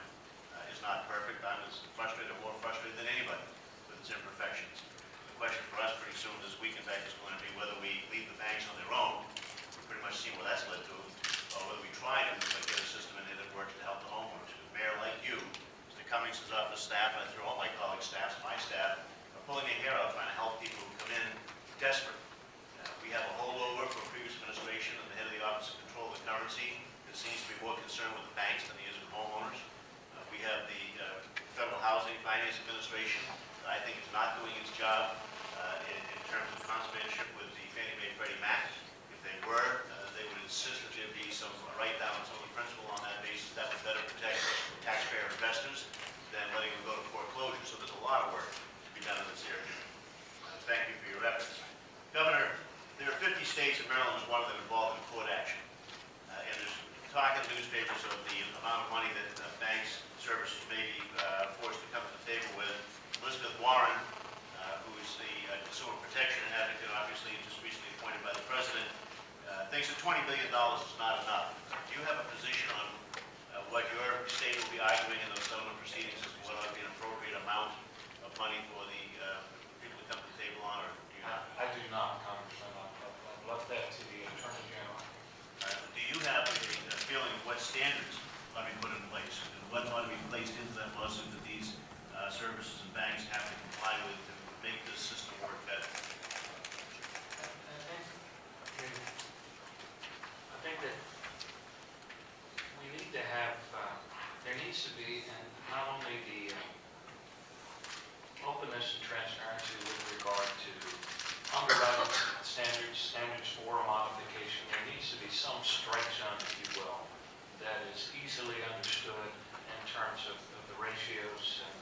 [SPEAKER 7] is not perfect. I'm as frustrated or more frustrated than anybody with its imperfections. The question for us pretty soon this week, in fact, is going to be whether we leave the banks on their own. We've pretty much seen what that's led to, or whether we try to get a system in there that works to help the homeowners. Because Mayor, like you, Mr. Cummings' office staff, and through all my colleagues' staffs, my staff, are pulling their hair out trying to help people who come in desperate. We have a holdover from previous administration and the head of the Office of Control of the Currency that seems to be more concerned with the banks than he is with homeowners. We have the Federal Housing Finance Administration that I think is not doing its job in terms of conservatorship with the Fannie Mae Freddie Mac. If they were, they would insist that there be some write-down on some of the principal on that basis. That would better protect taxpayer investors than letting them go to foreclosure. So there's a lot of work to be done in this area. Thank you for your efforts. Governor, there are 50 states, and Maryland is one of them, involved in court action. And there's talk in the newspapers of the amount of money that banks, services may be forced to come to the table with. Elizabeth Warren, who is the consumer protection advocate, obviously just recently appointed by the president, thinks that $20 billion is not enough. Do you have a position on what your state will be arguing in those settlement proceedings as to what ought to be an appropriate amount of money for the people to come to the table on, or do you not?
[SPEAKER 3] I do not, Congressman. I've left that to the Attorney General.
[SPEAKER 7] Do you have a feeling of what standards ought to be put in place, and what ought to be placed into that lawsuit that these services and banks have to comply with to make this system work better?
[SPEAKER 3] I think that we need to have, there needs to be, and not only the openness and transparency with regard to underwriting standards for a modification. There needs to be some strike zone, if you will, that is easily understood in terms of the ratios, and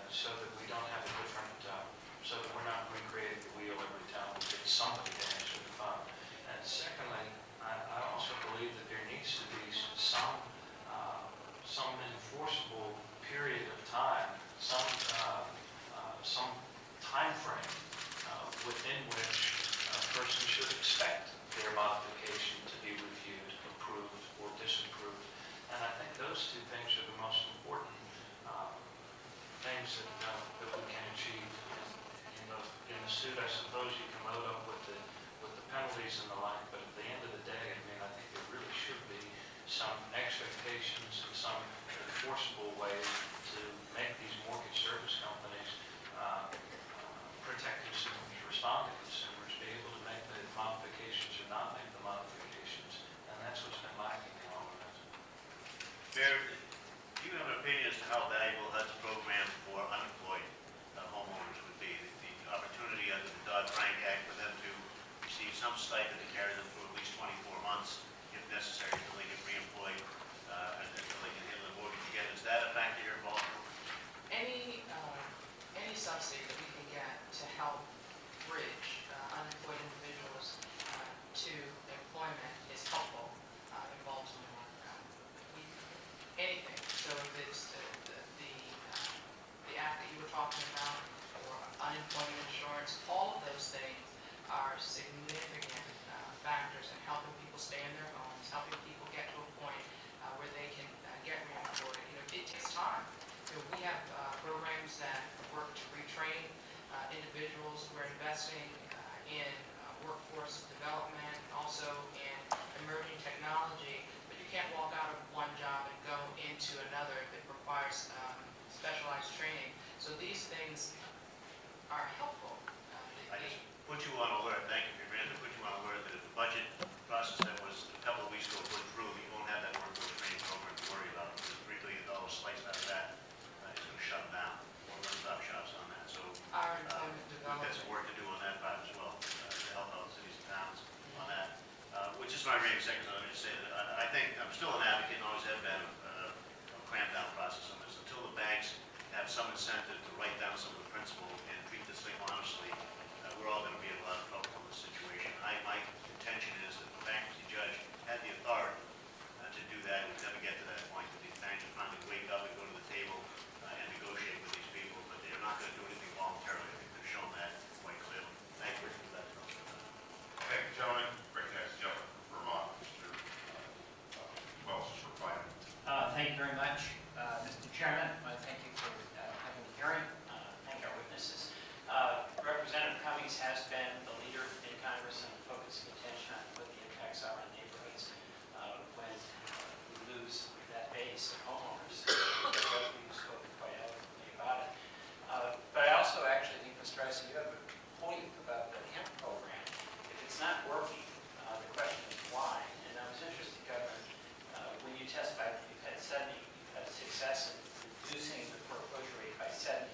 [SPEAKER 3] so that we don't have a different, so that we're not recreating the wheel every time we get somebody to answer the phone. And secondly, I also believe that there needs to be some enforceable period of time, some time frame within which a person should expect their modification to be reviewed, approved, or disapproved. And I think those two things are the most important things that we can achieve in the suit. I suppose you can load up with the
[SPEAKER 2] expectations and some enforceable ways to make these mortgage service companies protect consumers, respond to consumers, be able to make the modifications or not make the modifications. And that's what's been lacking in all of this.
[SPEAKER 7] Mayor, do you have an opinion as to how valuable HUD's program for unemployed homeowners would be? The opportunity under the Dodd-Frank Act for them to receive some stipend to carry them through at least 24 months, if necessary, until they get reemployed and until they can handle the mortgage again. Is that a factor you're involved in?
[SPEAKER 5] Any subsidy that we can get to help bridge unemployed individuals to employment is helpful in Baltimore. Anything. So if it's the act that you were talking about, or unemployment insurance, all of those things are significant factors in helping people stay in their homes, helping people get to a point where they can get reemployed. It takes time. We have programs that work to retrain individuals. We're investing in workforce development, also in emerging technology, but you can't walk out of one job and go into another. It requires specialized training. So these things are helpful.
[SPEAKER 7] I just put you on alert. Thank you for your answer. Put you on alert that if the budget process that was a couple of weeks ago put through, you won't have that workforce training program to worry about. Because $3 billion sliced out of that is going to shut down. One-stop shops on that. So
[SPEAKER 5] Our employment
[SPEAKER 7] we've
[SPEAKER 5] development.
[SPEAKER 7] got some work to do on that part as well to help out cities and towns on that. Which is my remaining seconds. Let me just say that I think I'm still an advocate and always have been a clamp-down process on this. Until the banks have some incentive to write down some of the principle and treat this thing honestly, we're all going to be in a lot of trouble in this situation. My contention is that the bankruptcy judge had the authority to do that. We'd never get to that point that these banks would finally wake up and go to the table and negotiate with these people, but they're not going to do anything voluntarily. I think they've shown that quite clearly. Thank you for that.
[SPEAKER 8] Thank you, gentlemen. Recognize the gentleman from Vermont, Mr. Wells, for replying.
[SPEAKER 9] Thank you very much, Mr. Chairman. I thank you for having the hearing. Thank our witnesses. Representative Cummings has been the leader in Congress and focusing attention on what the impacts are on neighborhoods when we lose that base of homeowners. We've spoken quite eloquently about it. But I also actually think, Mr. Rice, you have a point about the HEMP program. If it's not working, the question is why. And I was interested, Governor, when you testified that you've had success in reducing the foreclosure rate by 70%.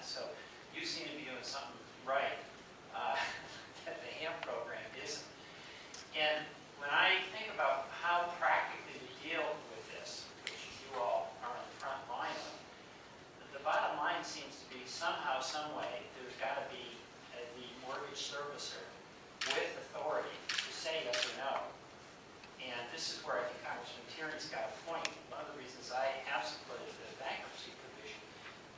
[SPEAKER 9] So you seem to be doing something right that the HEMP program isn't. And when I think about how practically to deal with this, which you all are on the front line of, the bottom line seems to be somehow, some way, there's got to be the mortgage servicer with authority to say yes or no. And this is where I think Congressman Tierney's got a point. One of the reasons I have supported the bankruptcy provision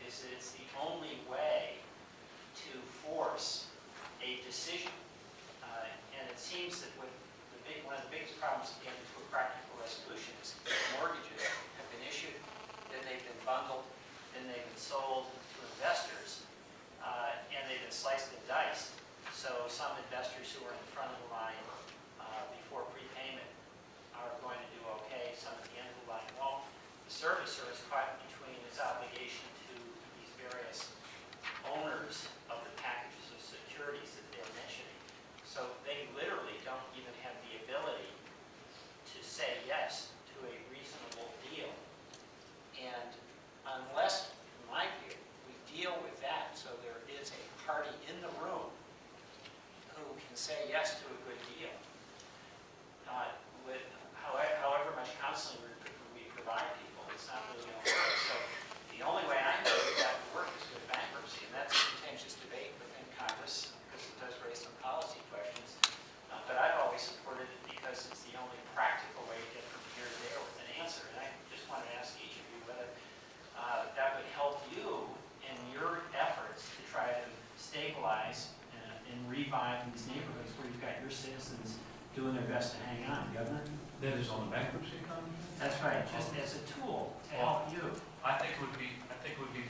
[SPEAKER 9] is that it's the only way to force a decision. And it seems that with one of the biggest problems of getting to a practical resolution is that mortgages have been issued, then they've been bundled, then they've been sold to investors, and they've been sliced and diced. So some investors who are in the front of the line before prepayment are going to do okay, some at the end of the line won't. The servicer is caught between its obligation to these various owners of the packages of securities that they're mentioning. So they literally don't even have the ability to say yes to a reasonable deal. And unless, in my view, we deal with that so there is a party in the room who can say yes to a good deal, with however much counseling we provide people, it's not really going to work. So the only way I know that would work is with bankruptcy, and that's a contentious debate within Congress because it does raise some policy questions. But I've always supported it because it's the only practical way to get from here to there with an answer. And I just want to ask each of you whether that would help you in your efforts to try to stabilize and revive these neighborhoods where you've got your citizens doing their best to hang on. Governor?
[SPEAKER 2] That is on the bankruptcy economy?
[SPEAKER 9] That's right, just as a tool to help you.
[SPEAKER 2] I think it would be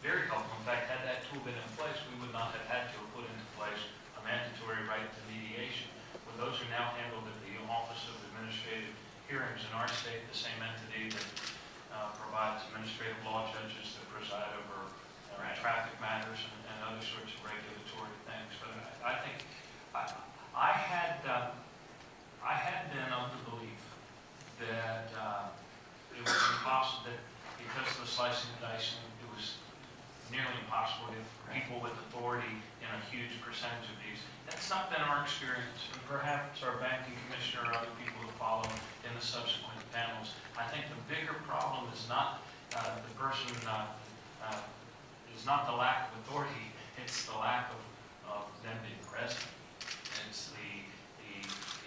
[SPEAKER 2] very helpful. In fact, had that tool been in place, we would not have had to put into place a mandatory right to mediation. When those are now handled at the Office of Administrative hearings in our state, the same entity that provides administrative law judges that preside over traffic matters and other sorts of regulatory things. But I think I had been of the belief that it was impossible, that because of the slicing and dicing, it was nearly impossible to get people with authority in a huge percentage of these. That's not been our experience, and perhaps our banking commissioner or other people who follow in the subsequent panels. I think the bigger problem is not the person, is not the lack of authority, it's the lack of them being present. It's the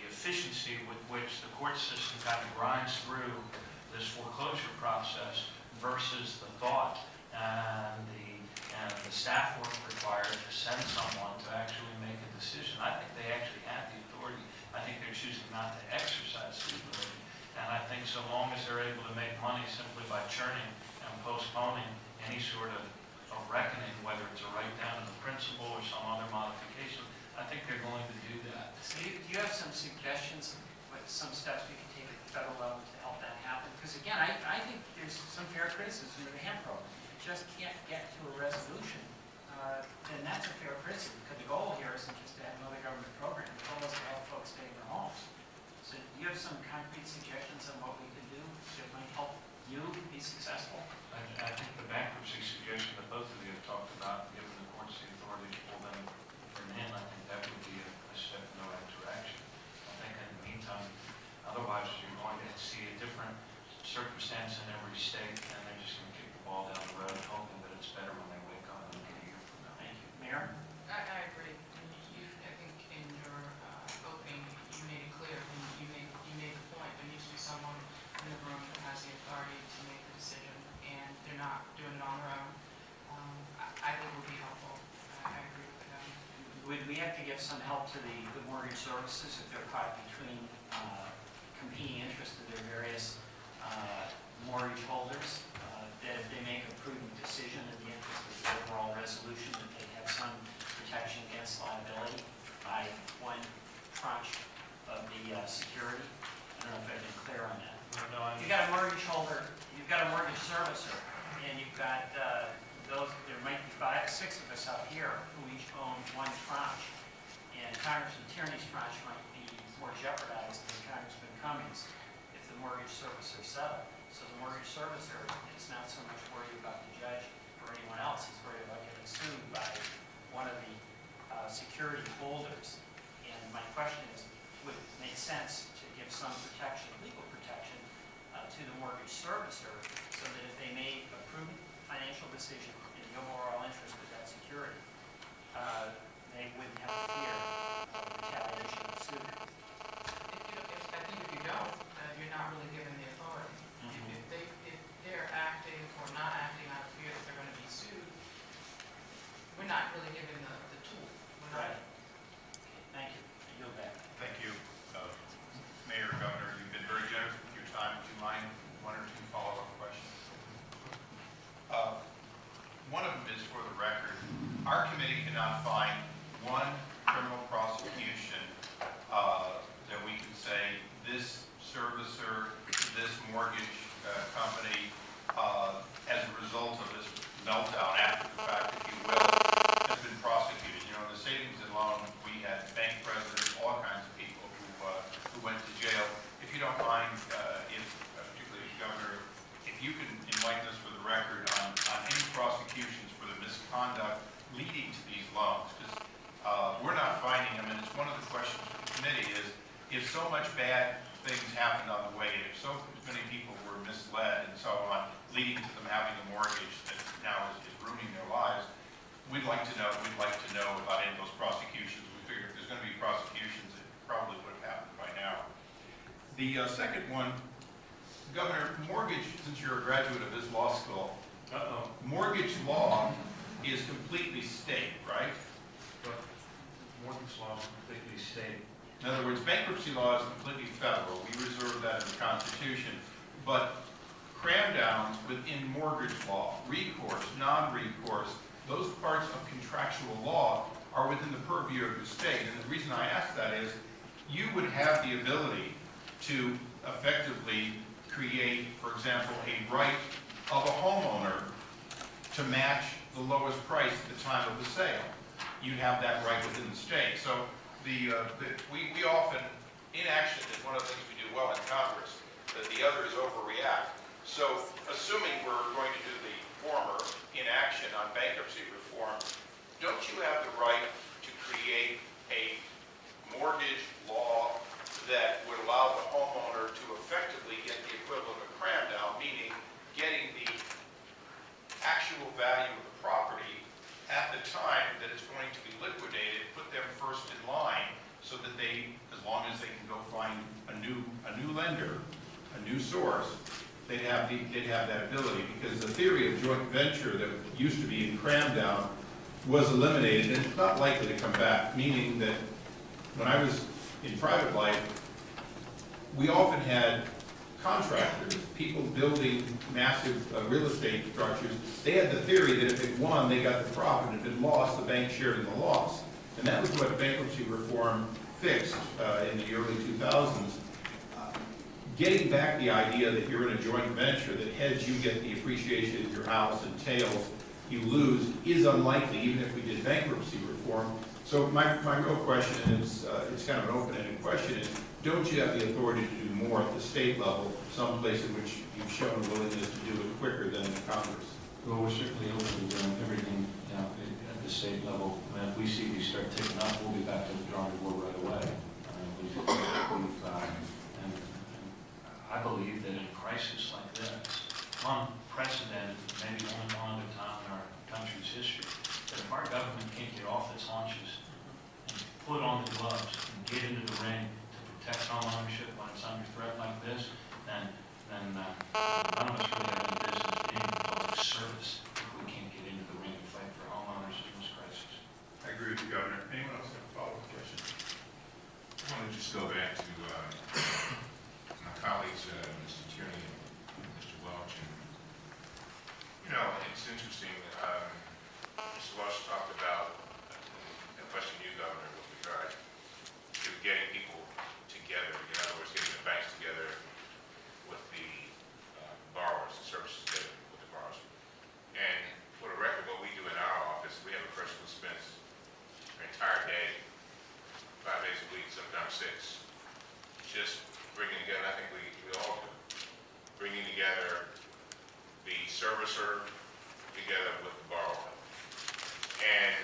[SPEAKER 2] efficiency with which the court system kind of grinds through this foreclosure process versus the thought and the staff work required to send someone to actually make a decision. I think they actually have the authority. I think they're choosing not to exercise the authority. And I think so long as they're able to make money simply by churning and postponing any sort of reckoning, whether it's a write down of the principal or some other modification, I think they're going to do that.
[SPEAKER 9] So do you have some suggestions, what some steps we can take at the federal level to help that happen? Because again, I think there's some fair criticism of the HAMP program. If it just can't get to a resolution, then that's a fair criticism, because the goal here isn't just to have another government program. The goal is to help folks stay in their homes. So do you have some concrete suggestions on what we can do that might help you be successful?
[SPEAKER 2] I think the bankruptcy suggestion that both of you have talked about, giving the courts the authority to pull them in, I think that would be a step in the right direction. I think in the meantime, otherwise you're going to see a different circumstance in every state, and they're just going to kick the ball down the road, hoping that it's better when they wake up and look at a year from now.
[SPEAKER 9] Thank you. Mayor?
[SPEAKER 5] I agree. I think in your opening, you made it clear, and you made the point, there needs to be someone in the room who has the authority to make the decision, and they're not doing it on their own. I think it would be helpful. I agree with them.
[SPEAKER 9] Would we have to give some help to the mortgage services if they're caught between competing interests of their various mortgage holders, that if they make a prudent decision in the interest of the overall resolution, that they have some protection against liability by one tranche of the security? I don't know if I've been clear on that.
[SPEAKER 2] No, I mean,
[SPEAKER 9] You've got a mortgage holder, you've got a mortgage servicer, and you've got there might be 5 or 6 of us out here who each own one tranche. And Congressman Tierney's tranche might be more jeopardized than Congressman Cummings if the mortgage servicer settled. So the mortgage servicer is not so much worried about the judge or anyone else, he's worried about getting sued by one of the security holders. And my question is, would it make sense to give some protection, legal protection, to the mortgage servicer so that if they made a prudent financial decision in the overall interest of that security, they wouldn't have to fear retaliation of suit?
[SPEAKER 5] I think if you don't, you're not really given the authority. If they're acting or not acting out of fear that they're going to be sued, we're not really given the tool. We're not.
[SPEAKER 9] Right. Thank you. I yield back.
[SPEAKER 8] Thank you, Mayor, Governor. You've been very generous with your time. Would you mind 1 or 2 follow-up questions? One of them is for the record. Our committee cannot find one criminal prosecution that we can say this servicer, this mortgage company, as a result of this meltdown after the fact, if you will, has been prosecuted. You know, in the savings and loan, we had bank presidents, all kinds of people who went to jail. If you don't mind, particularly as governor, if you can enlighten us for the record on any prosecutions for the misconduct leading to these loans, because we're not finding them, and it's one of the questions for the committee is, if so much bad things happened on the way, if so many people were misled and so on, leading to them having a mortgage that now is ruining their lives, we'd like to know about any of those prosecutions. We figure if there's going to be prosecutions, it probably would have happened by now. The second one, Governor, mortgage, since you're a graduate of this law school, mortgage law is completely state, right?
[SPEAKER 2] but mortgage law is completely state.
[SPEAKER 8] In other words, bankruptcy law is completely federal. We reserve that in the Constitution. But cram downs within mortgage law, recourse, non-recourse, those parts of contractual law are within the purview of the state. And the reason I ask that is you would have the ability to
[SPEAKER 1] effectively create, for example, a right of a homeowner to match the lowest price at the time of the sale. You have that right within the state. So we often, inaction is one of the things we do well in Congress, that the others overreact. So assuming we're going to do the former, inaction on bankruptcy reform, don't you have the right to create a mortgage law that would allow the homeowner to effectively get the equivalent of a cram down, meaning getting the actual value of the property at the time that it's going to be liquidated, put them first in line so that they, as long as they can go find a new lender, a new source, they'd have that ability. Because the theory of joint venture that used to be in cram down was eliminated, and it's not likely to come back, meaning that when I was in private life, we often had contractors, people building massive real estate structures. They had the theory that if it won, they got the profit. If it lost, the bank shared in the loss. And that was what bankruptcy reform fixed in the early 2000s. Getting back the idea that you're in a joint venture, that heads you get the appreciation of your house and tails you lose, is unlikely, even if we did bankruptcy reform. So my real question is, it's kind of an open-ended question, is don't you have the authority to do more at the state level, someplace in which you've shown a willingness to do it quicker than the Congress?
[SPEAKER 3] Well, we're certainly open to doing everything, you know, at the state level. I mean, if we see these start ticking up, we'll be back to the drawing board right away. And I believe that in a crisis like this, unprecedented, maybe only one other time in our country's history, that if our government can't get off its haunches and put on the gloves and get into the ring to protect home ownership when it's under threat like this, then none of us really have any business being in public service if we can't get into the ring and fight for homeowners in this crisis.
[SPEAKER 1] I agree with you, Governor. Anyone else have a follow-up question?
[SPEAKER 4] I want to just go back to my colleagues, Mr. Tierney and Mr. Welch. And, you know, it's interesting. Mr. Welch talked about a question you, Governor, with regard to getting people together. In other words, getting the banks together with the borrowers, the services together with the borrowers. And for the record, what we do in our office, we have a person who spends their entire day, 5 days a week, sometimes 6, just bringing together, I think we all do, bringing together the servicer together with the borrower. And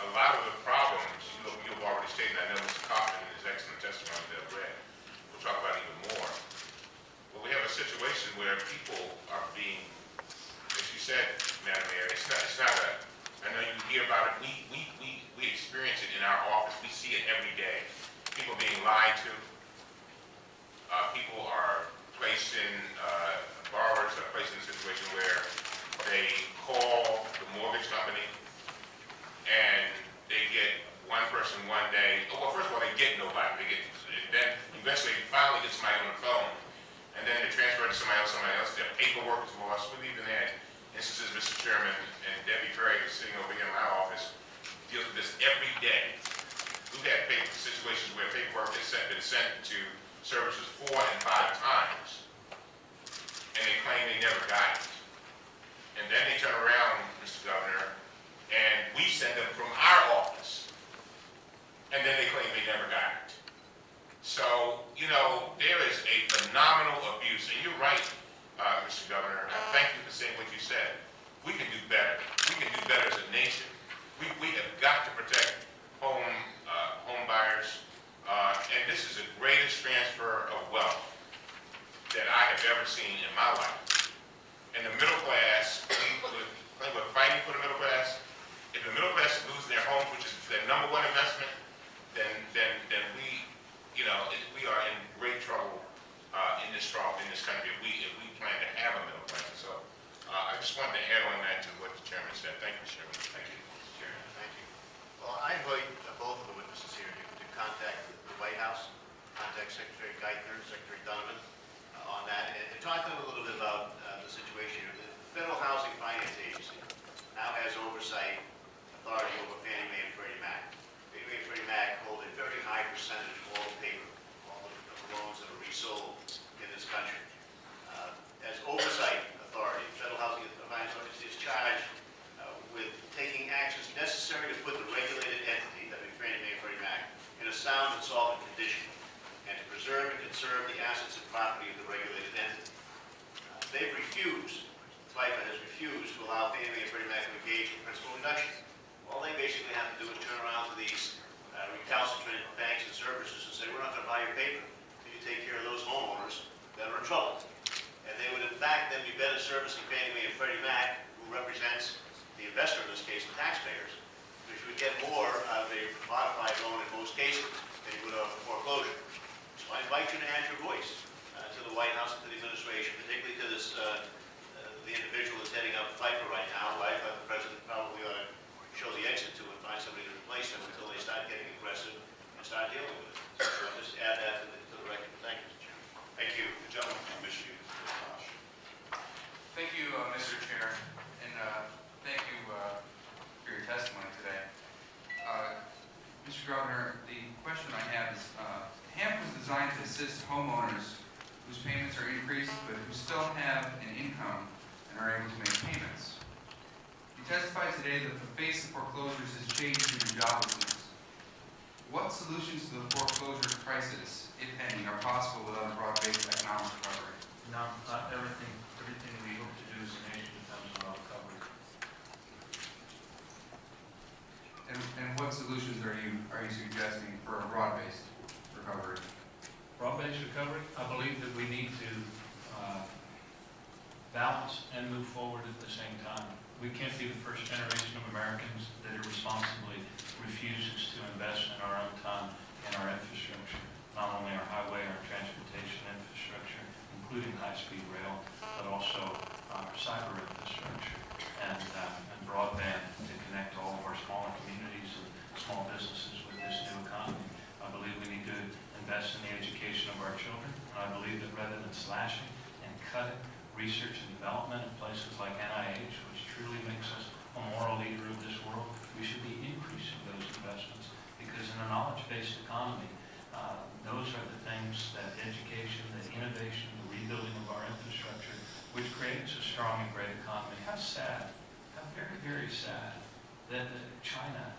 [SPEAKER 4] a lot of the problems, you've already stated, I know Mr. Kaufman in his excellent testimony that I've read, we'll talk about even more. But we have a situation where people are being, as you said, Madam Mayor, it's not a, I know you hear about it, we experience it in our office, we see it every day. People being lied to, people are placed in, borrowers are placed in a situation where they call the mortgage company and they get one person one day, well, first of all, they get nobody. Then eventually, finally get somebody on the phone, and then they transfer it to somebody else. Their paperwork is lost. We've even had instances, Mr. Chairman, and Debbie Craig is sitting over here in my office, deals with this every day. We've had situations where paperwork has been sent to services 4 and 5 times, and they claim they never got it. And then they turn around, Mr. Governor, and we send them from our office, and then they claim they never got it. So, you know, there is a phenomenal abuse, and you're right, Mr. Governor, and I thank you for saying what you said. We can do better. We can do better as a nation. We have got to protect home buyers, and this is the greatest transfer of wealth that I have ever seen in my life. And the middle class, we're fighting for the middle class. If the middle class is losing their homes, which is their #1 investment, then we, you know, we are in great trouble in this country if we plan to have a middle class. So I just wanted to add on that to what the chairman said. Thank you, Chairman. Thank you, Chairman.
[SPEAKER 7] Thank you. Well, I invite both of the witnesses here to contact the White House, contact Secretary Geithner, Secretary Donovan on that, and talk to them a little bit about the situation here. The Federal Housing Finance Agency now has oversight authority over Fannie Mae and Freddie Mac. Fannie Mae and Freddie Mac hold a very high percentage of all the paper, all the loans that are resold in sound and solvent condition, and to preserve and conserve the assets and property of the regulated entity. They've refused, FIFA has refused to allow Fannie Mae and Freddie Mac to engage in principal reduction. All they basically have to do is turn around to these recalcitrant banks and servicers and say, we're not going to buy your paper until you take care of those homeowners that are in trouble. And they would in fact then be better servicing Fannie Mae and Freddie Mac, who represents the investor in this case, the taxpayers, because you would get more out of a modified loan in most cases than you would of a foreclosure. So I invite you to add your voice to the White House and to the administration, particularly to this the individual that's heading up FIFA right now, who I thought the president probably ought to show the exit to and find somebody to replace them until they start getting aggressive and start dealing with it. So I'll just add that to the record. Thank you, Mr. Chairman.
[SPEAKER 8] Thank you. The gentleman from Michigan, Mr. Tosh.
[SPEAKER 10] Thank you, Mr. Chair, and thank you for your testimony today. Mr. Governor, the question I have is, HAMP was designed to assist homeowners whose payments are increased but who still have an income and are able to make payments. You testified today that the face of foreclosures has changed due to joblessness. What solutions to the foreclosure crisis, if any, are possible without a broad-based economic recovery?
[SPEAKER 3] No, not everything we hope to do as a nation depends on our recovery.
[SPEAKER 10] And what solutions are you suggesting for a broad-based recovery?
[SPEAKER 3] Broad-based recovery, I believe that we need to balance and move forward at the same time. We can't be the first generation of Americans that irresponsibly refuses to invest in our own time in our infrastructure, not only our highway, our transportation infrastructure, including high-speed rail, but also our cyber infrastructure and broadband to connect all of our smaller communities and small businesses with this new economy. I believe we need to invest in the education of our children. And I believe that rather than slashing and cutting research and development in places like NIH, which truly makes us a moral leader of this world, we should be increasing those investments, because in a knowledge-based economy, those are the things that education, the innovation, the rebuilding of our infrastructure, which creates a strong and great economy. How sad, how very, very sad that China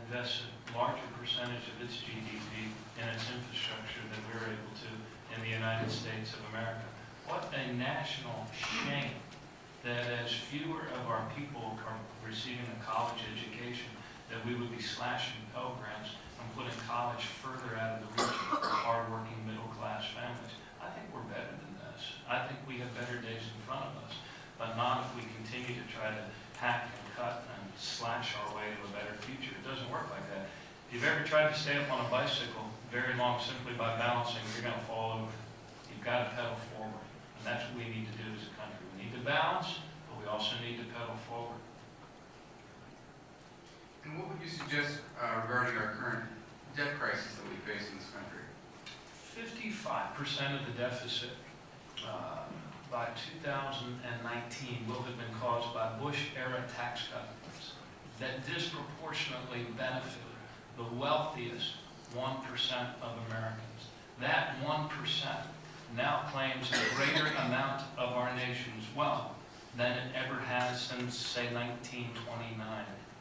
[SPEAKER 3] invests a larger percentage of its GDP in its infrastructure than we're able to in the United States of America. What a national shame that as fewer of our people are receiving a college education, that we would be slashing Pell Grants and putting college further out of the reach of hardworking middle-class families. I think we're better than this. I think we have better days in front of us, but not if we continue to try to hack and cut and slash our way to a better future. It doesn't work like that. If you've ever tried to stay up on a bicycle very long simply by balancing, you're going to fall over. You've got to pedal forward, and that's what we need to do as a country. We need to balance, but we also need to pedal forward.
[SPEAKER 10] And what would you suggest regarding our current debt crisis that we face in this country?
[SPEAKER 3] 55% of the deficit by 2019 will have been caused by Bush-era tax cuts that disproportionately benefited the wealthiest 1% of Americans. That 1% now claims a greater amount of our nation's wealth than it ever has since, say, 1929,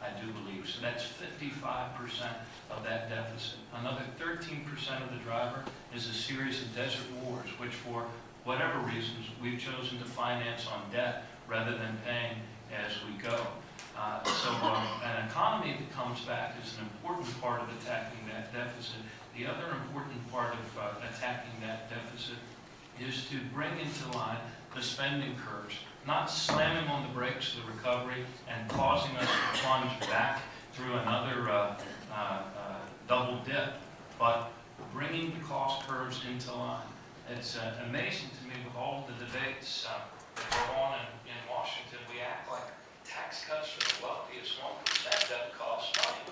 [SPEAKER 3] I do believe. So that's 55% of that deficit. Another 13% of the driver is a series of desert wars, which for whatever reasons we've chosen to finance on debt rather than paying as we go. An economy that comes back is an important part of attacking that deficit. The other important part of attacking that deficit is to bring into line the spending curves, not slamming on the brakes of the recovery and causing us to plunge back through another double dip, but bringing the cost curves into line. It's amazing to me with all the debates that go on in Washington, we act like tax cuts for the wealthiest 1% doesn't cost money.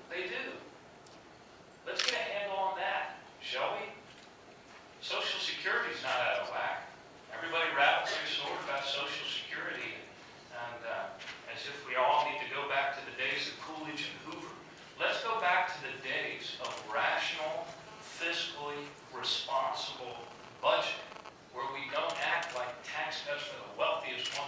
[SPEAKER 3] They do. Let's get a handle on that, shall we? Social Security's not out of whack. Everybody rattles their sword about Social Security, and as if we all need to go back to the days of Coolidge and Hoover. Let's go back to the days of rational, fiscally responsible budgeting, where we don't act like tax cuts for the wealthiest 1%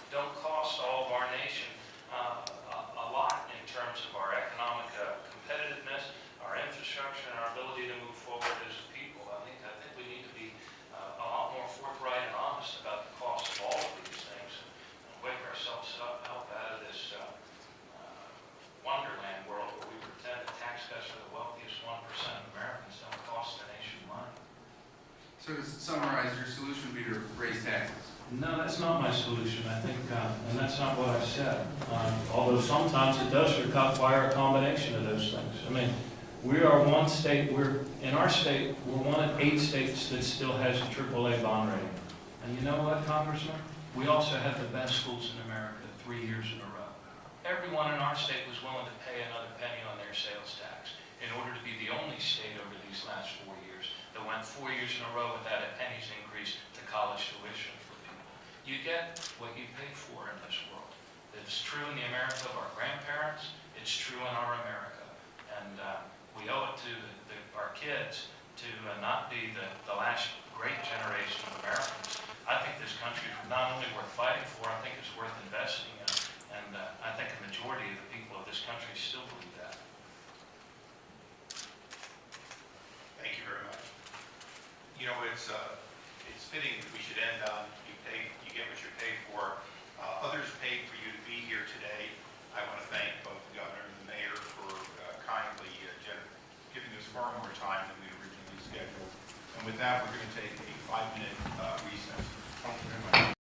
[SPEAKER 3] don't cost all of our nation a lot in terms of our economic competitiveness, our infrastructure,
[SPEAKER 2] Reconstruction and our ability to move forward as a people. I think we need to be a lot more forthright and honest about the cost of all of these things and wake ourselves up out of this wonderland world where we pretend that tax cuts for the wealthiest 1% of Americans don't cost the nation money.
[SPEAKER 10] So to summarize, your solution would be to raise taxes?
[SPEAKER 3] No, that's not my solution, I think, and that's not what I said. Although sometimes it does require a combination of those things. I mean, we are one state, in our state, we're one of 8 states that still has a AAA bond rating. And you know what, Congressman? We also have the best schools in America 3 years in a row. Everyone in our state was willing to pay another penny on their sales tax in order to be the only state over these last 4 years that went 4 years in a row without a penny's increase to college tuition for people. You get what you pay for in this world. It's true in the America of our grandparents. It's true in our America. And we owe it to our kids to not be the last great generation of Americans. I think this country is not only worth fighting for, I think it's worth investing in. And I think a majority of the people of this country still believe that.
[SPEAKER 8] Thank you very much. You know, it's fitting that we should end on you get what you pay for. Others paid for you to be here today. I want to thank both the governor and the mayor for kindly giving us far more time than we originally scheduled. And with that, we're going to take a 5-minute recess. Thank you very much.